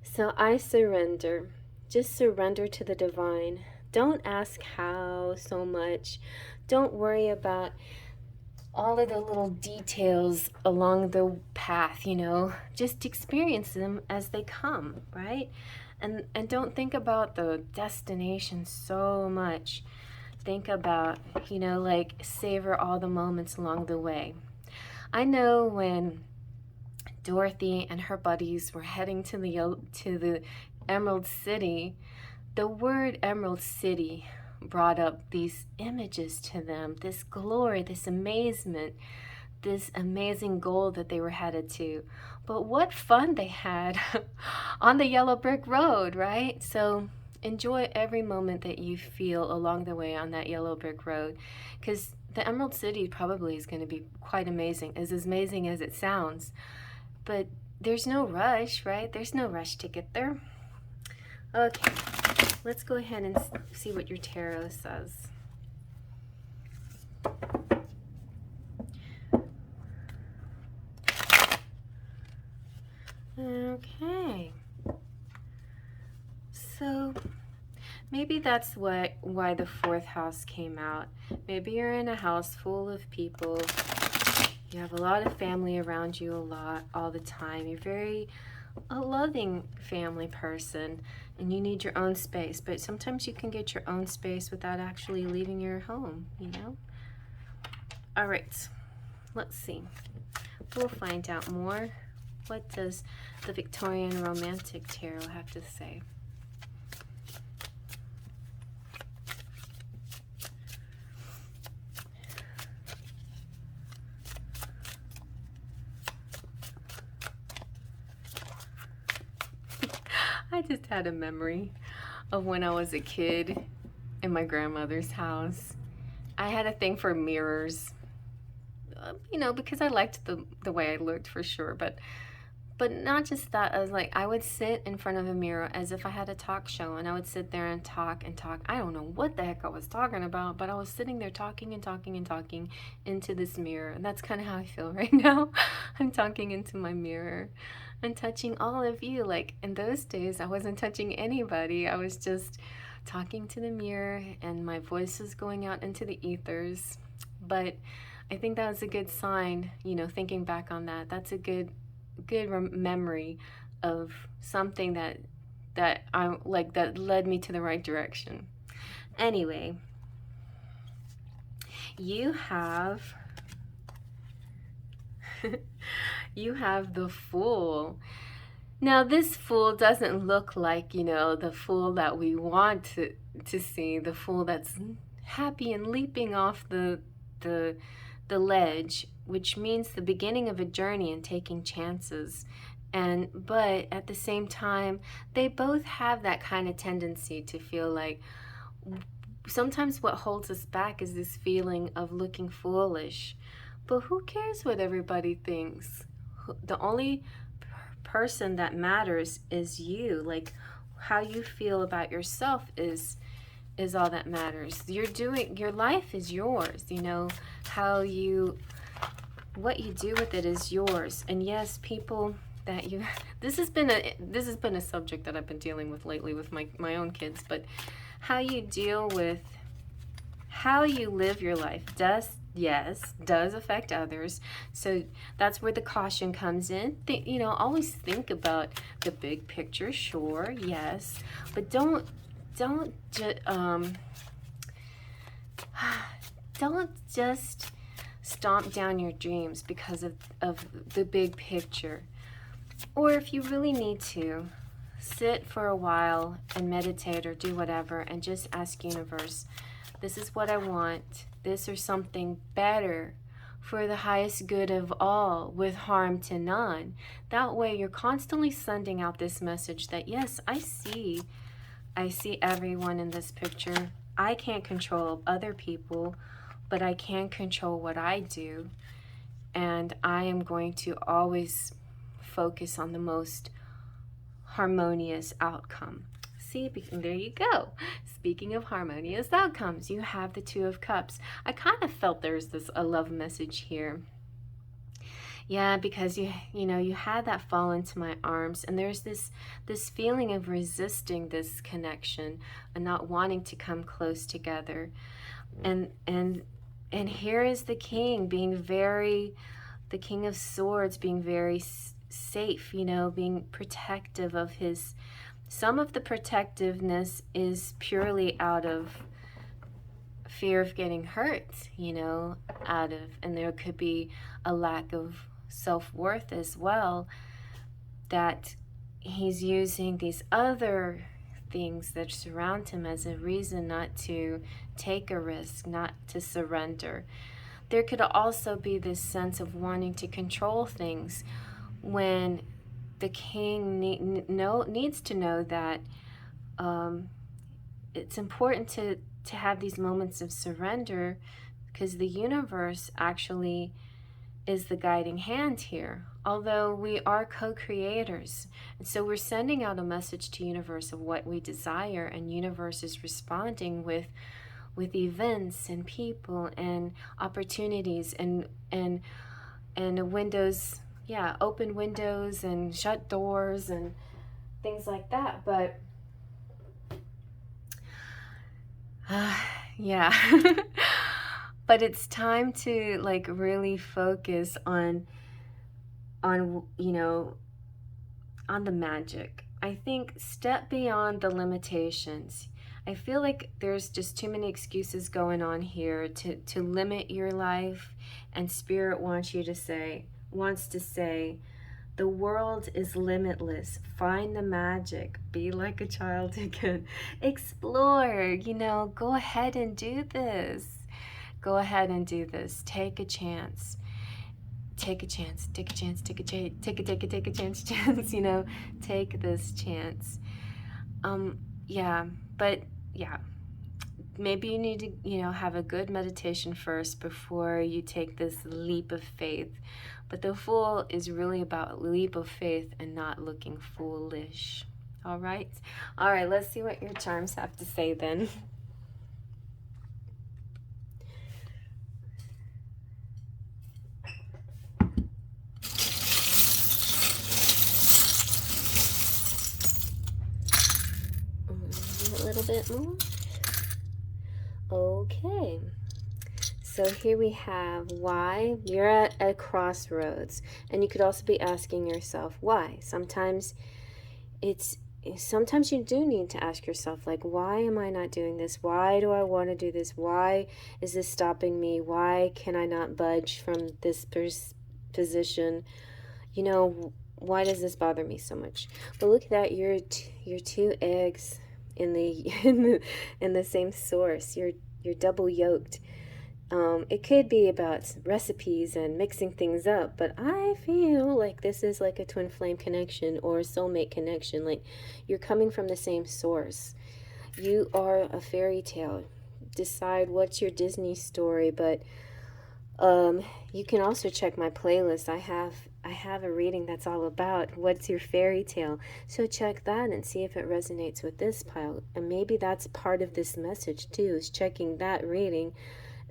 So I surrender. Just surrender to the divine. Don't ask how so much. Don't worry about all of the little details along the path, Just experience them as they come, right? And don't think about the destination so much. Think about, savor all the moments along the way. I know when Dorothy and her buddies were heading to the Emerald City, the word Emerald City brought up these images to them, this glory, this amazement, this amazing goal that they were headed to. But what fun they had on the yellow brick road, right? So enjoy every moment that you feel along the way on that yellow brick road, because the Emerald City probably is going to be quite amazing, as amazing as it sounds. But there's no rush, right? There's no rush to get there. Okay, let's go ahead and see what your tarot says. Okay. So maybe that's why the fourth house came out. Maybe you're in a house full of people. You have a lot of family around you all the time. You're a loving family person, and you need your own space. But sometimes you can get your own space without actually leaving your home, you know? All right, let's see. We'll find out more. What does the Victorian Romantic Tarot have to say? I just had a memory of when I was a kid in my grandmother's house. I had a thing for mirrors, you know, because I liked the way I looked, for sure, but not just that. I was like, I would sit in front of a mirror as if I had a talk show, and I would sit there and talk and talk. I don't know what the heck I was talking about, but I was sitting there talking and talking and talking into this mirror. And that's kind of how I feel right now. I'm talking into my mirror and touching all of you. Like, in those days, I wasn't touching anybody. I was just talking to the mirror, and my voice was going out into the ethers. But I think that was a good sign, you know, thinking back on that. That's a good memory of something that I like, that led me to the right direction. Anyway, you have you have the Fool. Now, this Fool doesn't look like, you know, the Fool that we want to see, the Fool that's happy and leaping off the ledge, which means the beginning of a journey and taking chances. But at the same time, they both have that kind of tendency to feel like sometimes what holds us back is this feeling of looking foolish. But who cares what everybody thinks? The only person that matters is you. Like, how you feel about yourself is all that matters. Your life is yours, you know. What you do with it is yours. And yes, people that you this has been a subject that I've been dealing with lately with my own kids, but how you live your life does affect others. So that's where the caution comes in. You know, always think about the big picture, sure, yes, but don't just stomp down your dreams because of the big picture. Or if you really need to, sit for a while and meditate or do whatever and just ask universe, this is what I want, this or something better for the highest good of all with harm to none. That way you're constantly sending out this message that yes, I see everyone in this picture. I can't control other people, but I can control what I do. And I am going to always focus on the most harmonious outcome. See, there you go. Speaking of harmonious outcomes, you have the Two of Cups. I kind of felt there's a love message here. Yeah, because you had that fall into my arms, and there's this feeling of resisting this connection and not wanting to come close together. And here is the King the King of Swords being very safe, you know, being protective of his. Some of the protectiveness is purely out of fear of getting hurt, you know, and there could be a lack of self-worth as well, that he's using these other things that surround him as a reason not to take a risk, not to surrender. There could also be this sense of wanting to control things when the King needs to know that it's important to have these moments of surrender because the universe actually is the guiding hand here, although we are co-creators. And so we're sending out a message to universe of what we desire, and universe is responding with events and people and opportunities and windows, yeah, open windows and shut doors and things like that. But yeah. But it's time to like really focus on you know, on the magic. I think step beyond the limitations. I feel like there's just too many excuses going on here to limit your life, and Spirit wants to say, the world is limitless. Find the magic. Be like a child again. Explore, you know, go ahead and do this. Go ahead and do this. Take a chance. Take a chance. Take a chance. Take a chance. Take a chance, you know, take this chance. Yeah, but yeah, maybe you need to, you know, have a good meditation first before you take this leap of faith. But the Fool is really about leap of faith and not looking foolish. All right? All right, let's see what your charms have to say then. A little bit more. Okay. So here we have why. You're at a crossroads, and you could also be asking yourself why. Sometimes you do need to ask yourself, like, why am I not doing this? Why do I want to do this? Why is this stopping me? Why can I not budge from this position? You know, why does this bother me so much? But look at that, you're two eggs in the same source. You're double yolked. It could be about recipes and mixing things up, but I feel like this is like a twin flame connection or a soulmate connection. Like, you're coming from the same source. You are a fairy tale. Decide what's your Disney story, but you can also check my playlist. I have a reading that's all about what's your fairy tale. So check that and see if it resonates with this pile. And maybe that's part of this message too, is checking that reading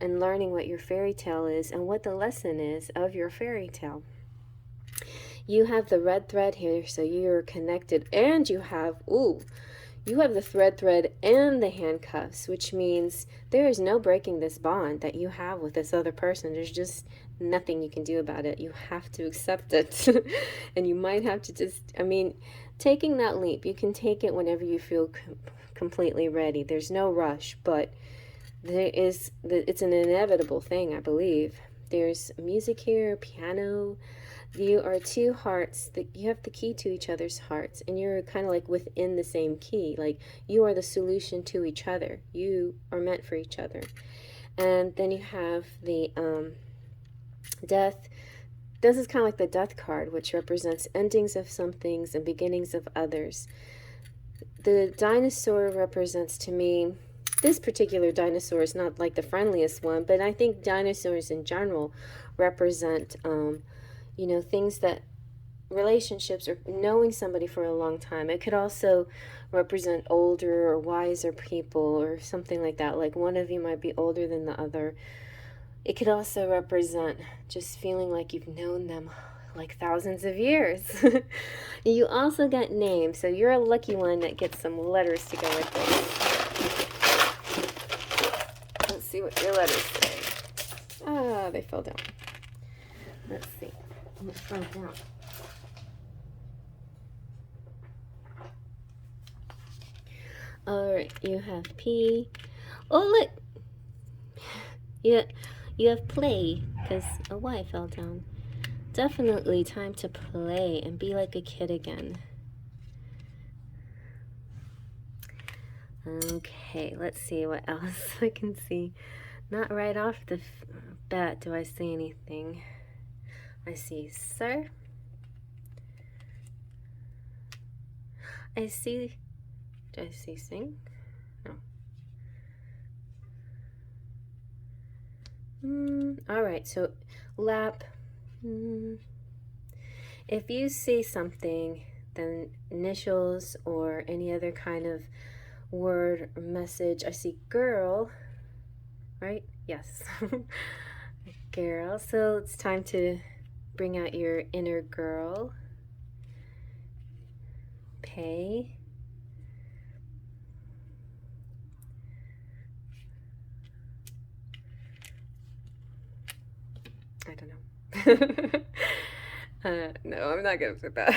and learning what your fairy tale is and what the lesson is of your fairy tale. You have the red thread here, so you're connected, and you have the thread and the handcuffs, which means there is no breaking this bond that you have with this other person. There's just nothing you can do about it. You have to accept it. And you might have to just, taking that leap, you can take it whenever you feel completely ready. There's no rush, but it's an inevitable thing, I believe. There's music here, piano. You are two hearts that you have the key to each other's hearts, and you're kind of like within the same key. Like, you are the solution to each other. You are meant for each other. And then you have the death. This is kind of like the death card, which represents endings of some things and beginnings of others. The dinosaur represents, to me, this particular dinosaur is not like the friendliest one, but I think dinosaurs in general represent, things that, relationships or knowing somebody for a long time. It could also represent older or wiser people or something like that. Like, one of you might be older than the other. It could also represent just feeling like you've known them like thousands of years. You also got names, so you're a lucky one that gets some letters to go with this. Let's see what your letters say. Ah, they fell down. Let's see. What fell down? Alright, you have P. Oh, look! You have play, because a Y fell down. Definitely time to play and be like a kid again. Okay, let's see what else I can see. Not right off the bat do I see anything. I see sir. I see... Do I see sing? No. All right, so lap. If you see something, then initials or any other kind of word or message. I see girl, right? Yes. Girl. So it's time to bring out your inner girl. Pay. I don't know. No, I'm not gonna put that.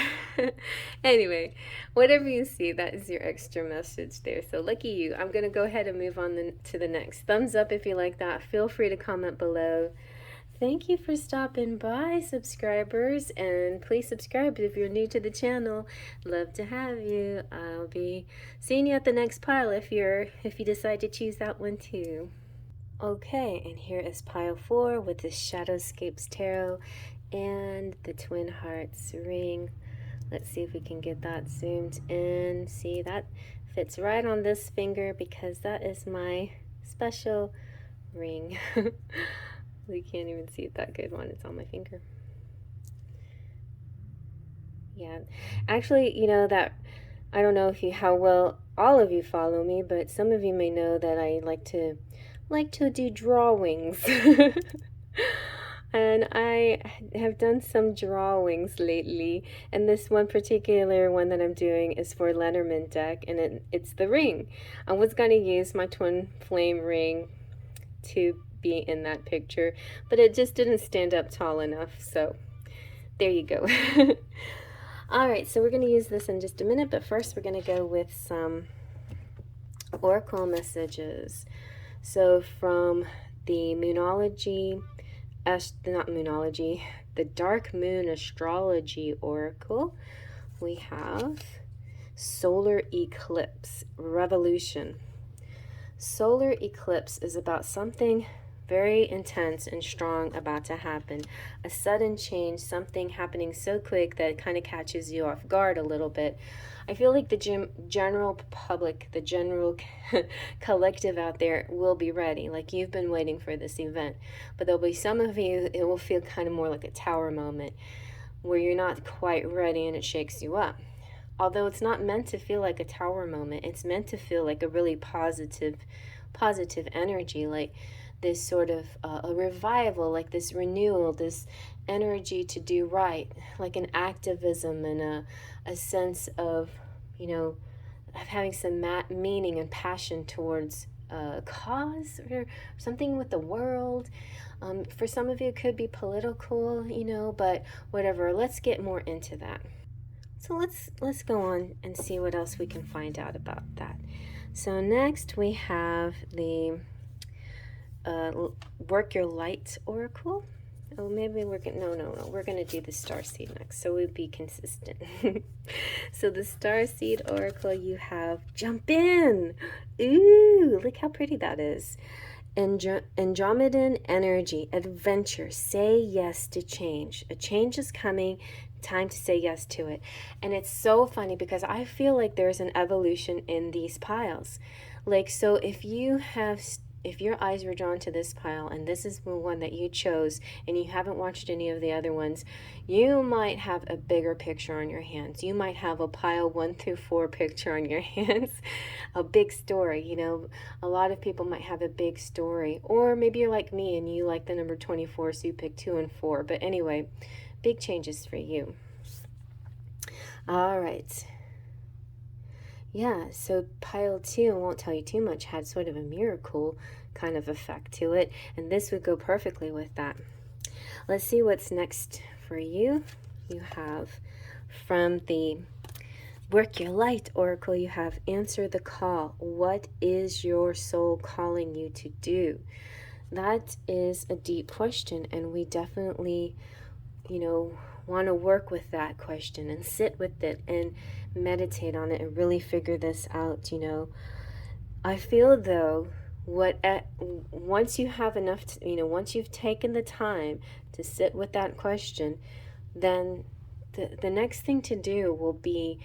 Anyway, whatever you see, that is your extra message there. So lucky you. I'm gonna go ahead and move on to the next. Thumbs up if you like that. Feel free to comment below. Thank you for stopping by, subscribers, and please subscribe if you're new to the channel. Love to have you. I'll be seeing you at the next pile if you decide to choose that one too. Okay, and here is pile 4 with the Shadowscapes Tarot and the Twin Hearts ring. Let's see if we can get that zoomed in. See, that fits right on this finger because that is my special ring. You can't even see it that good when it's on my finger. Yeah, actually, you know that, I don't know if you, how well all of you follow me, but some of you may know that I like to do drawings. And I have done some drawings lately, and this one particular one that I'm doing is for Lenormand deck, and it's the ring. I was going to use my twin flame ring to be in that picture, but it just didn't stand up tall enough, so there you go. Alright, so we're going to use this in just a minute, but first we're going to go with some oracle messages. So from the Moonology, the Dark Moon Astrology Oracle, we have Solar Eclipse Revolution. Solar eclipse is about something very intense and strong about to happen. A sudden change, something happening so quick that it kind of catches you off guard a little bit. I feel like the general public, the general collective out there will be ready. Like you've been waiting for this event. But there'll be some of you, it will feel kind of more like a tower moment where you're not quite ready and it shakes you up. Although it's not meant to feel like a tower moment, it's meant to feel like a really positive energy, like this sort of a revival, like this renewal, this energy to do right, like an activism and a sense of, you know, of having some meaning and passion towards a cause or something with the world. For some of you, it could be political, you know, but whatever. Let's get more into that. So let's go on and see what else we can find out about that. So next we have the Work Your Light Oracle. Oh, maybe we're gonna, no, we're gonna do the Starseed next, so we'll be consistent. So the Starseed Oracle, you have Jump In. Ooh, look how pretty that is. Andromedan energy, adventure, say yes to change. A change is coming. Time to say yes to it. And it's so funny because I feel like there's an evolution in these piles. Like, so if your eyes were drawn to this pile and this is the one that you chose and you haven't watched any of the other ones, you might have a bigger picture on your hands. You might have a pile 1 through 4 picture on your hands. A big story, you know. A lot of people might have a big story. Or maybe you're like me and you like the number 24, so you pick 2 and 4. But anyway, big changes for you. All right. Yeah, so pile 2, I won't tell you too much, had sort of a miracle kind of effect to it, and this would go perfectly with that. Let's see what's next for you. You have from the Work Your Light Oracle, you have Answer the Call. What is your soul calling you to do? That is a deep question, and we definitely, you know, want to work with that question and sit with it and meditate on it and really figure this out. You know, I feel though once you have enough once you've taken the time to sit with that question, then the next thing to do will be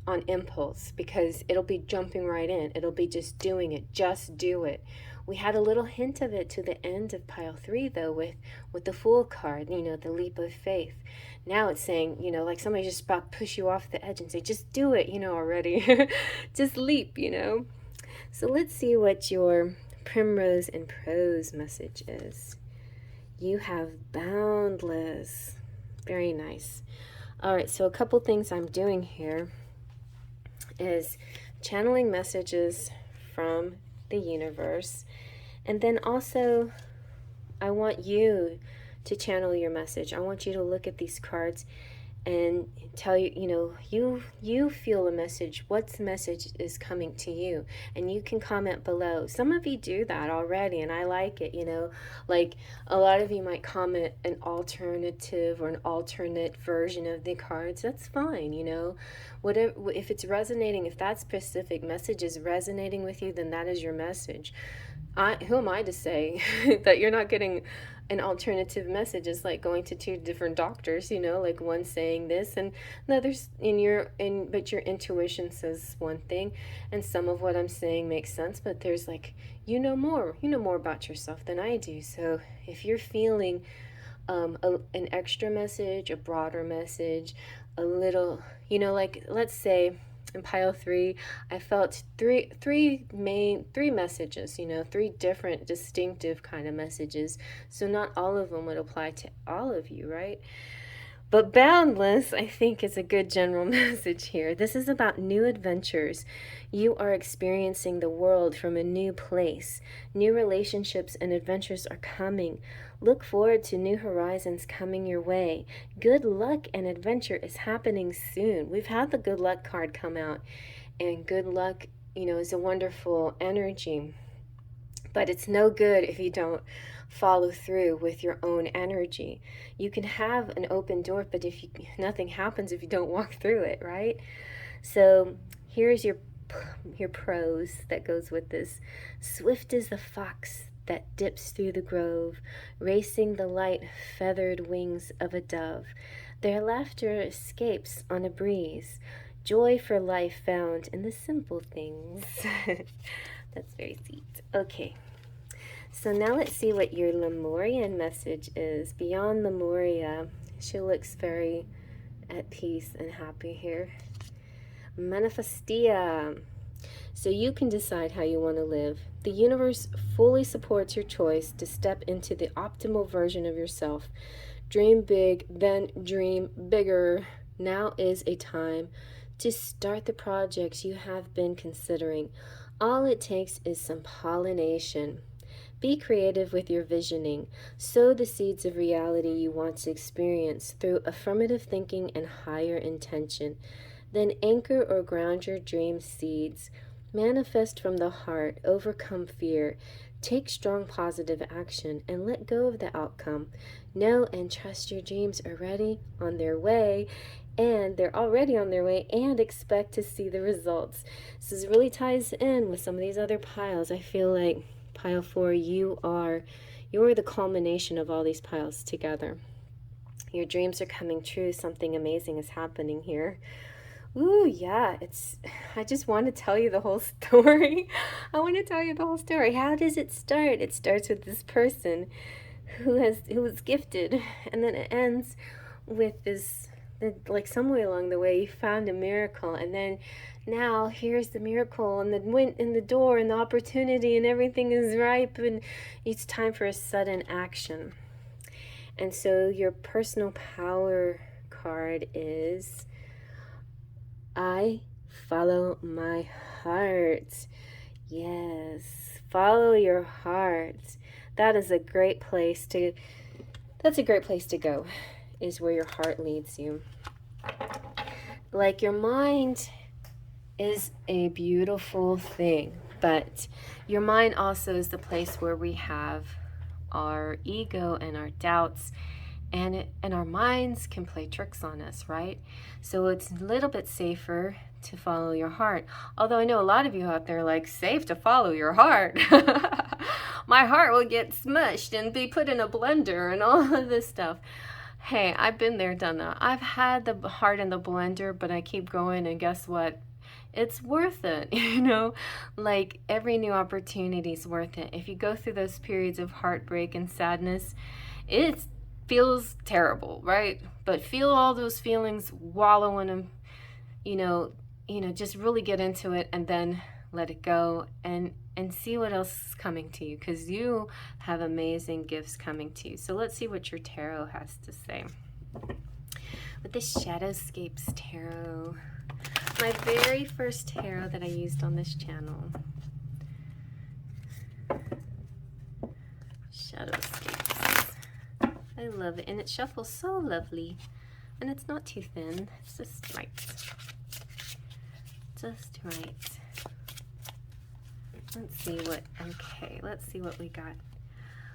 on impulse, because it'll be jumping right in. It'll be just doing it. Just do it. We had a little hint of it to the end of pile 3, though, with the Fool card, you know, the leap of faith. Now it's saying, you know, like somebody just about to push you off the edge and say, just do it, you know, already. Just leap, you know. So let's see what your Primrose and Prose message is. You have boundless. Very nice. All right, so a couple things I'm doing here is channeling messages from the universe, and then also I want you to channel your message. I want you to look at these cards and tell you, you know, you feel a message. What's the message is coming to you? And you can comment below. Some of you do that already, and I like it, you know. Like, a lot of you might comment an alternative or an alternate version of the cards. That's fine, you know. Whatever, if it's resonating, if that specific message is resonating with you, then that is your message. Who am I to say that you're not getting an alternative message? Is like going to two different doctors, you know, like one saying this and the other's but your intuition says one thing, and some of what I'm saying makes sense, but there's like, you know more about yourself than I do. So if you're feeling an extra message, a broader message, a little, you know, like let's say in pile 3, I felt three messages, you know, 3 different distinctive kind of messages. So not all of them would apply to all of you, right? But boundless, I think, is a good general message here. This is about new adventures. You are experiencing the world from a new place. New relationships and adventures are coming. Look forward to new horizons coming your way. Good luck and adventure is happening soon. We've had the good luck card come out, and good luck, you know, is a wonderful energy. But it's no good if you don't follow through with your own energy. You can have an open door, but nothing happens if you don't walk through it, right? So here's your prose that goes with this. Swift is the fox that dips through the grove, racing the light feathered wings of a dove. Their laughter escapes on a breeze, joy for life found in the simple things. That's very sweet. Okay, so now let's see what your Lemurian message is. Beyond Lemuria, she looks very at peace and happy here. Manifestia. So you can decide how you want to live. The universe fully supports your choice to step into the optimal version of yourself. Dream big, then dream bigger. Now is a time to start the projects you have been considering. All it takes is some pollination. Be creative with your visioning. Sow the seeds of reality you want to experience through affirmative thinking and higher intention. Then anchor or ground your dream seeds. Manifest from the heart, overcome fear, take strong positive action, and let go of the outcome. Know and trust your dreams are ready, on their way, and they're already on their way, and expect to see the results. This really ties in with some of these other piles. I feel like pile 4, you're the culmination of all these piles together. Your dreams are coming true. Something amazing is happening here. Ooh, yeah, I just want to tell you the whole story. I want to tell you the whole story. How does it start? It starts with this person who was gifted, and then it ends with this, like somewhere along the way, you found a miracle, and then now here's the miracle, and the wind in the door, and the opportunity, and everything is ripe, and it's time for a sudden action. And so your personal power card is, I follow my heart. Yes, follow your heart. That's a great place to go, is where your heart leads you. Like, your mind is a beautiful thing, but your mind also is the place where we have our ego and our doubts, and our minds can play tricks on us, right? So it's a little bit safer to follow your heart. Although I know a lot of you out there like, safe to follow your heart. My heart will get smushed and be put in a blender and all of this stuff. Hey, I've been there, done that. I've had the heart in the blender, but I keep going, and guess what? it's worth it, you know? Like, every new opportunity is worth it. If you go through those periods of heartbreak and sadness, it feels terrible, right? But feel all those feelings, wallow in them, you know, just really get into it, and then let it go, and see what else is coming to you, because you have amazing gifts coming to you. So let's see what your tarot has to say. With the Shadowscapes Tarot, my very first tarot that I used on this channel. Shadowscapes. I love it, and it shuffles so lovely, and it's not too thin. It's just right. Just right. Let's see what, okay, let's see what we got.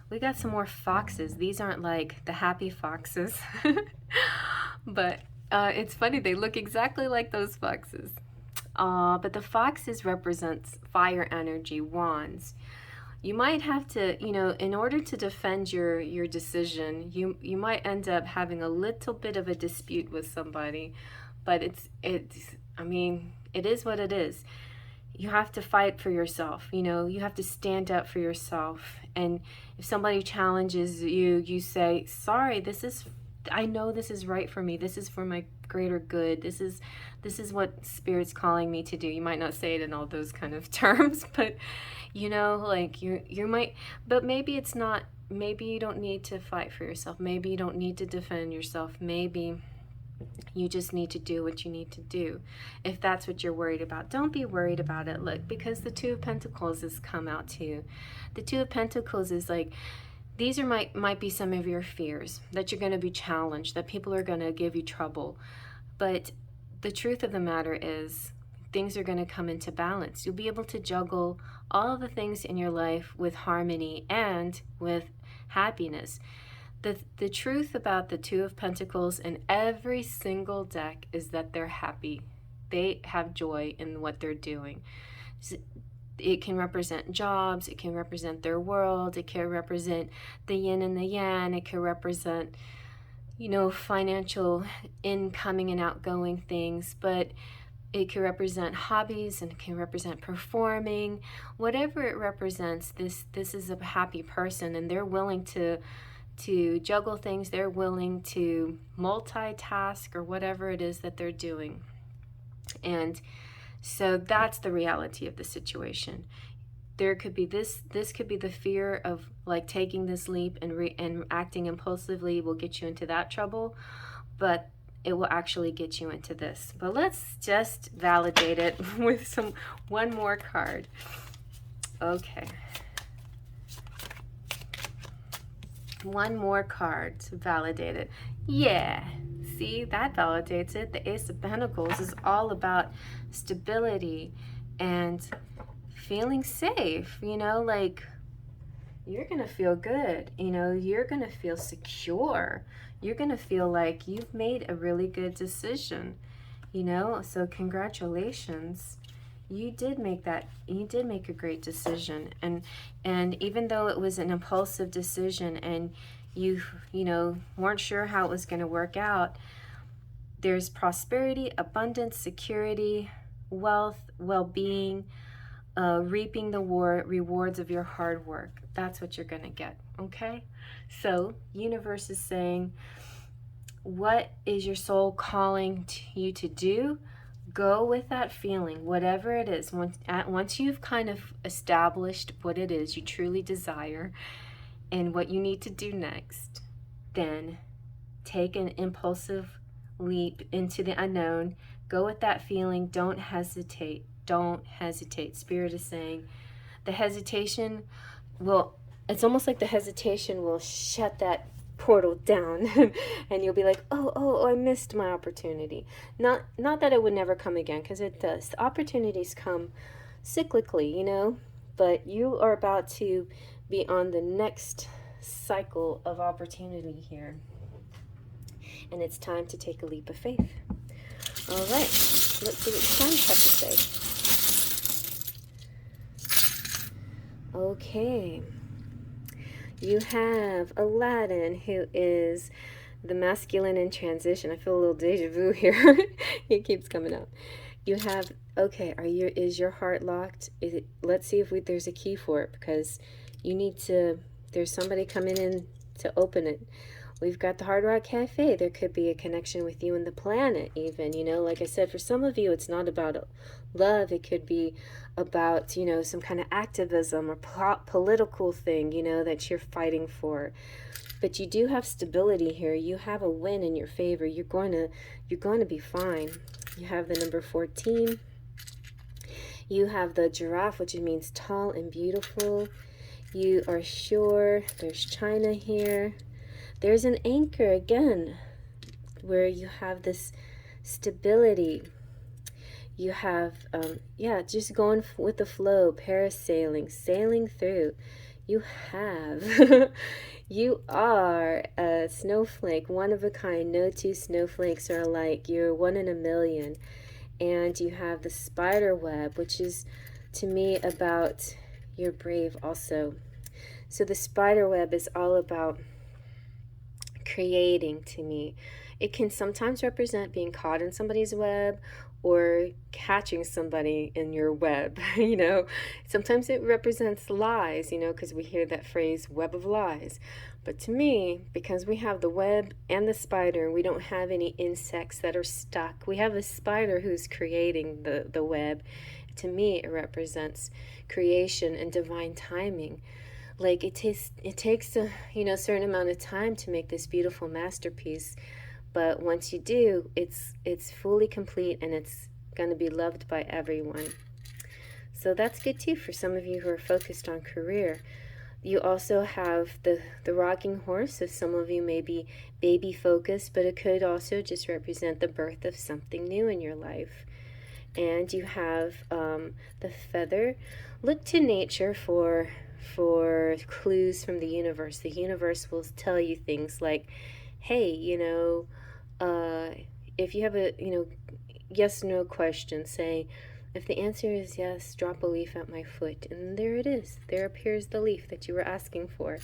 We got some more foxes. These aren't like the happy foxes, but it's funny, they look exactly like those foxes. But the foxes represents fire energy, wands. You might have to, you know, in order to defend your decision, you might end up having a little bit of a dispute with somebody, but it's I mean, it is what it is. You have to fight for yourself, you know, you have to stand up for yourself. And if somebody challenges you, you say, sorry, I know this is right for me. This is for my greater good. This is what Spirit's calling me to do. You might not say it in all those kind of terms, but you know, like you might, but maybe it's not, maybe you don't need to fight for yourself. Maybe you don't need to defend yourself. Maybe you just need to do what you need to do. If that's what you're worried about, don't be worried about it. Look, because the Two of Pentacles has come out to you. The Two of Pentacles is like, these are might be some of your fears, that you're going to be challenged, that people are going to give you trouble. But the truth of the matter is, things are going to come into balance. You'll be able to juggle all of the things in your life with harmony and with happiness. The truth about the Two of Pentacles in every single deck is that they're happy. They have joy in what they're doing. It can represent jobs, it can represent their world, it can represent the yin and the yang, it can represent, you know, financial incoming and outgoing things, but it can represent hobbies, and it can represent performing. Whatever it represents, this is a happy person, and they're willing to juggle things. They're willing to multitask, or whatever it is that they're doing. And so that's the reality of the situation. There could be this could be the fear of like taking this leap and acting impulsively will get you into that trouble, but it will actually get you into this. But let's just validate it with one more card. Okay. One more card to validate it. Yeah, see, that validates it. The Ace of Pentacles is all about stability and feeling safe, you know, like you're gonna feel good, you know, you're gonna feel secure, you're gonna feel like you've made a really good decision, you know. So congratulations, you did make a great decision. And even though it was an impulsive decision and you know, weren't sure how it was going to work out, there's prosperity, abundance, security, wealth, well-being, reaping the rewards of your hard work. That's what you're going to get, okay? So universe is saying, what is your soul calling you to do? Go with that feeling, whatever it is. Once you've kind of established what it is you truly desire and what you need to do next, then take an impulsive leap into the unknown. Go with that feeling. Don't hesitate. Don't hesitate. Spirit is saying the hesitation will, it's almost like the hesitation will shut that portal down and you'll be like, oh, I missed my opportunity. Not that it would never come again, because it does. The opportunities come cyclically, you know, but you are about to be on the next cycle of opportunity here, and it's time to take a leap of faith. All right, let's see what the signs have to say. Okay. You have Aladdin, who is the masculine in transition. I feel a little deja vu here. It keeps coming up. You have, okay, is your heart locked? Let's see if there's a key for it, because you need to, there's somebody coming in to open it. We've got the Hard Rock Cafe. There could be a connection with you and the planet even, you know, like I said, for some of you, it's not about love. It could be about, you know, some kind of activism or political thing, you know, that you're fighting for. But you do have stability here. You have a win in your favor. You're going to be fine. You have the number 14. You have the giraffe, which means tall and beautiful. You are sure. There's China here. There's an anchor again, where you have this stability. You have, yeah, just going with the flow, parasailing, sailing through. You have, you are a snowflake, one of a kind. No two snowflakes are alike. You're one in a million. And you have the spider web, which is, to me, about you're brave also. So the spider web is all about creating, to me. It can sometimes represent being caught in somebody's web or catching somebody in your web, you know. Sometimes it represents lies, you know, because we hear that phrase, web of lies. But to me, because we have the web and the spider, we don't have any insects that are stuck. We have a spider who's creating the web. To me, it represents creation and divine timing. Like it takes a, you know, certain amount of time to make this beautiful masterpiece, but once you do, it's fully complete and it's going to be loved by everyone. So that's good too for some of you who are focused on career. You also have the rocking horse, so some of you may be baby focused, but it could also just represent the birth of something new in your life. And you have the feather. Look to nature for clues from the universe. The universe will tell you things like, hey, you know, if you have a, you know, yes no question, say, if the answer is yes, drop a leaf at my foot. And there it is. There appears the leaf that you were asking for.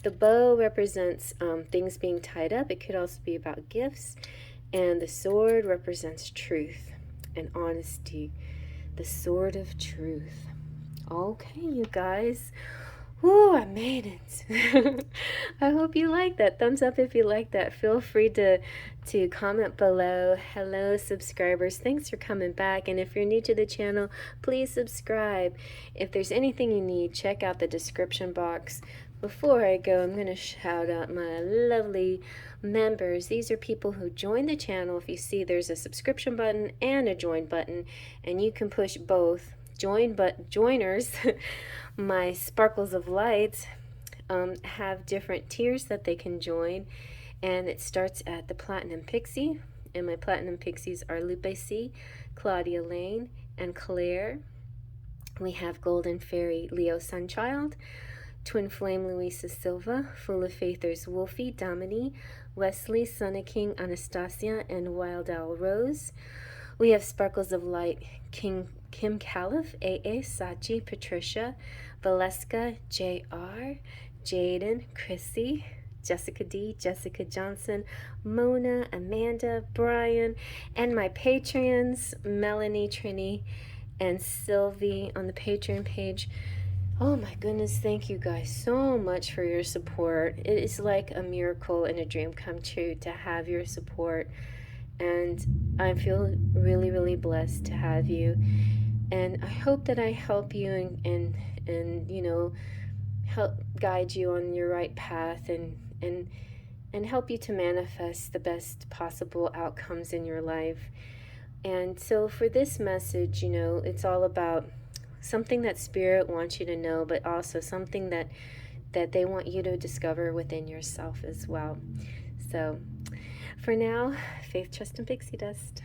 The bow represents things being tied up. It could also be about gifts. And the sword represents truth and honesty. The sword of truth. Okay, you guys. Woo, I made it. I hope you like that. Thumbs up if you like that. Feel free to comment below. Hello, subscribers. Thanks for coming back. And if you're new to the channel, please subscribe. If there's anything you need, check out the description box. Before I go, I'm going to shout out my lovely members. These are people who join the channel. If you see, there's a subscription button and a join button, and you can push both. Joiners, my sparkles of light, have different tiers that they can join, and it starts at the Platinum Pixie, and my Platinum Pixies are Lupe C, Claudia Lane, and Claire. We have Golden Fairy Leo Sunchild, Twin Flame Luisa Silva, Full of Faithers Wolfie Domini, Wesley Sunny King Anastasia, and Wild Owl Rose. We have Sparkles of Light Kim Caliph, AA Sachi, Patricia, Valeska, JR, Jaden, Chrissy, Jessica D, Jessica Johnson, Mona, Amanda, Brian, and my Patreons, Melanie, Trini, and Sylvie on the Patreon page. Oh my goodness, thank you guys so much for your support. It is like a miracle and a dream come true to have your support. And I feel really, really blessed to have you. And I hope that I help you and you know, help guide you on your right path and help you to manifest the best possible outcomes in your life. And so for this message, you know, it's all about something that Spirit wants you to know, but also something that they want you to discover within yourself as well. So for now, faith, trust, and pixie dust.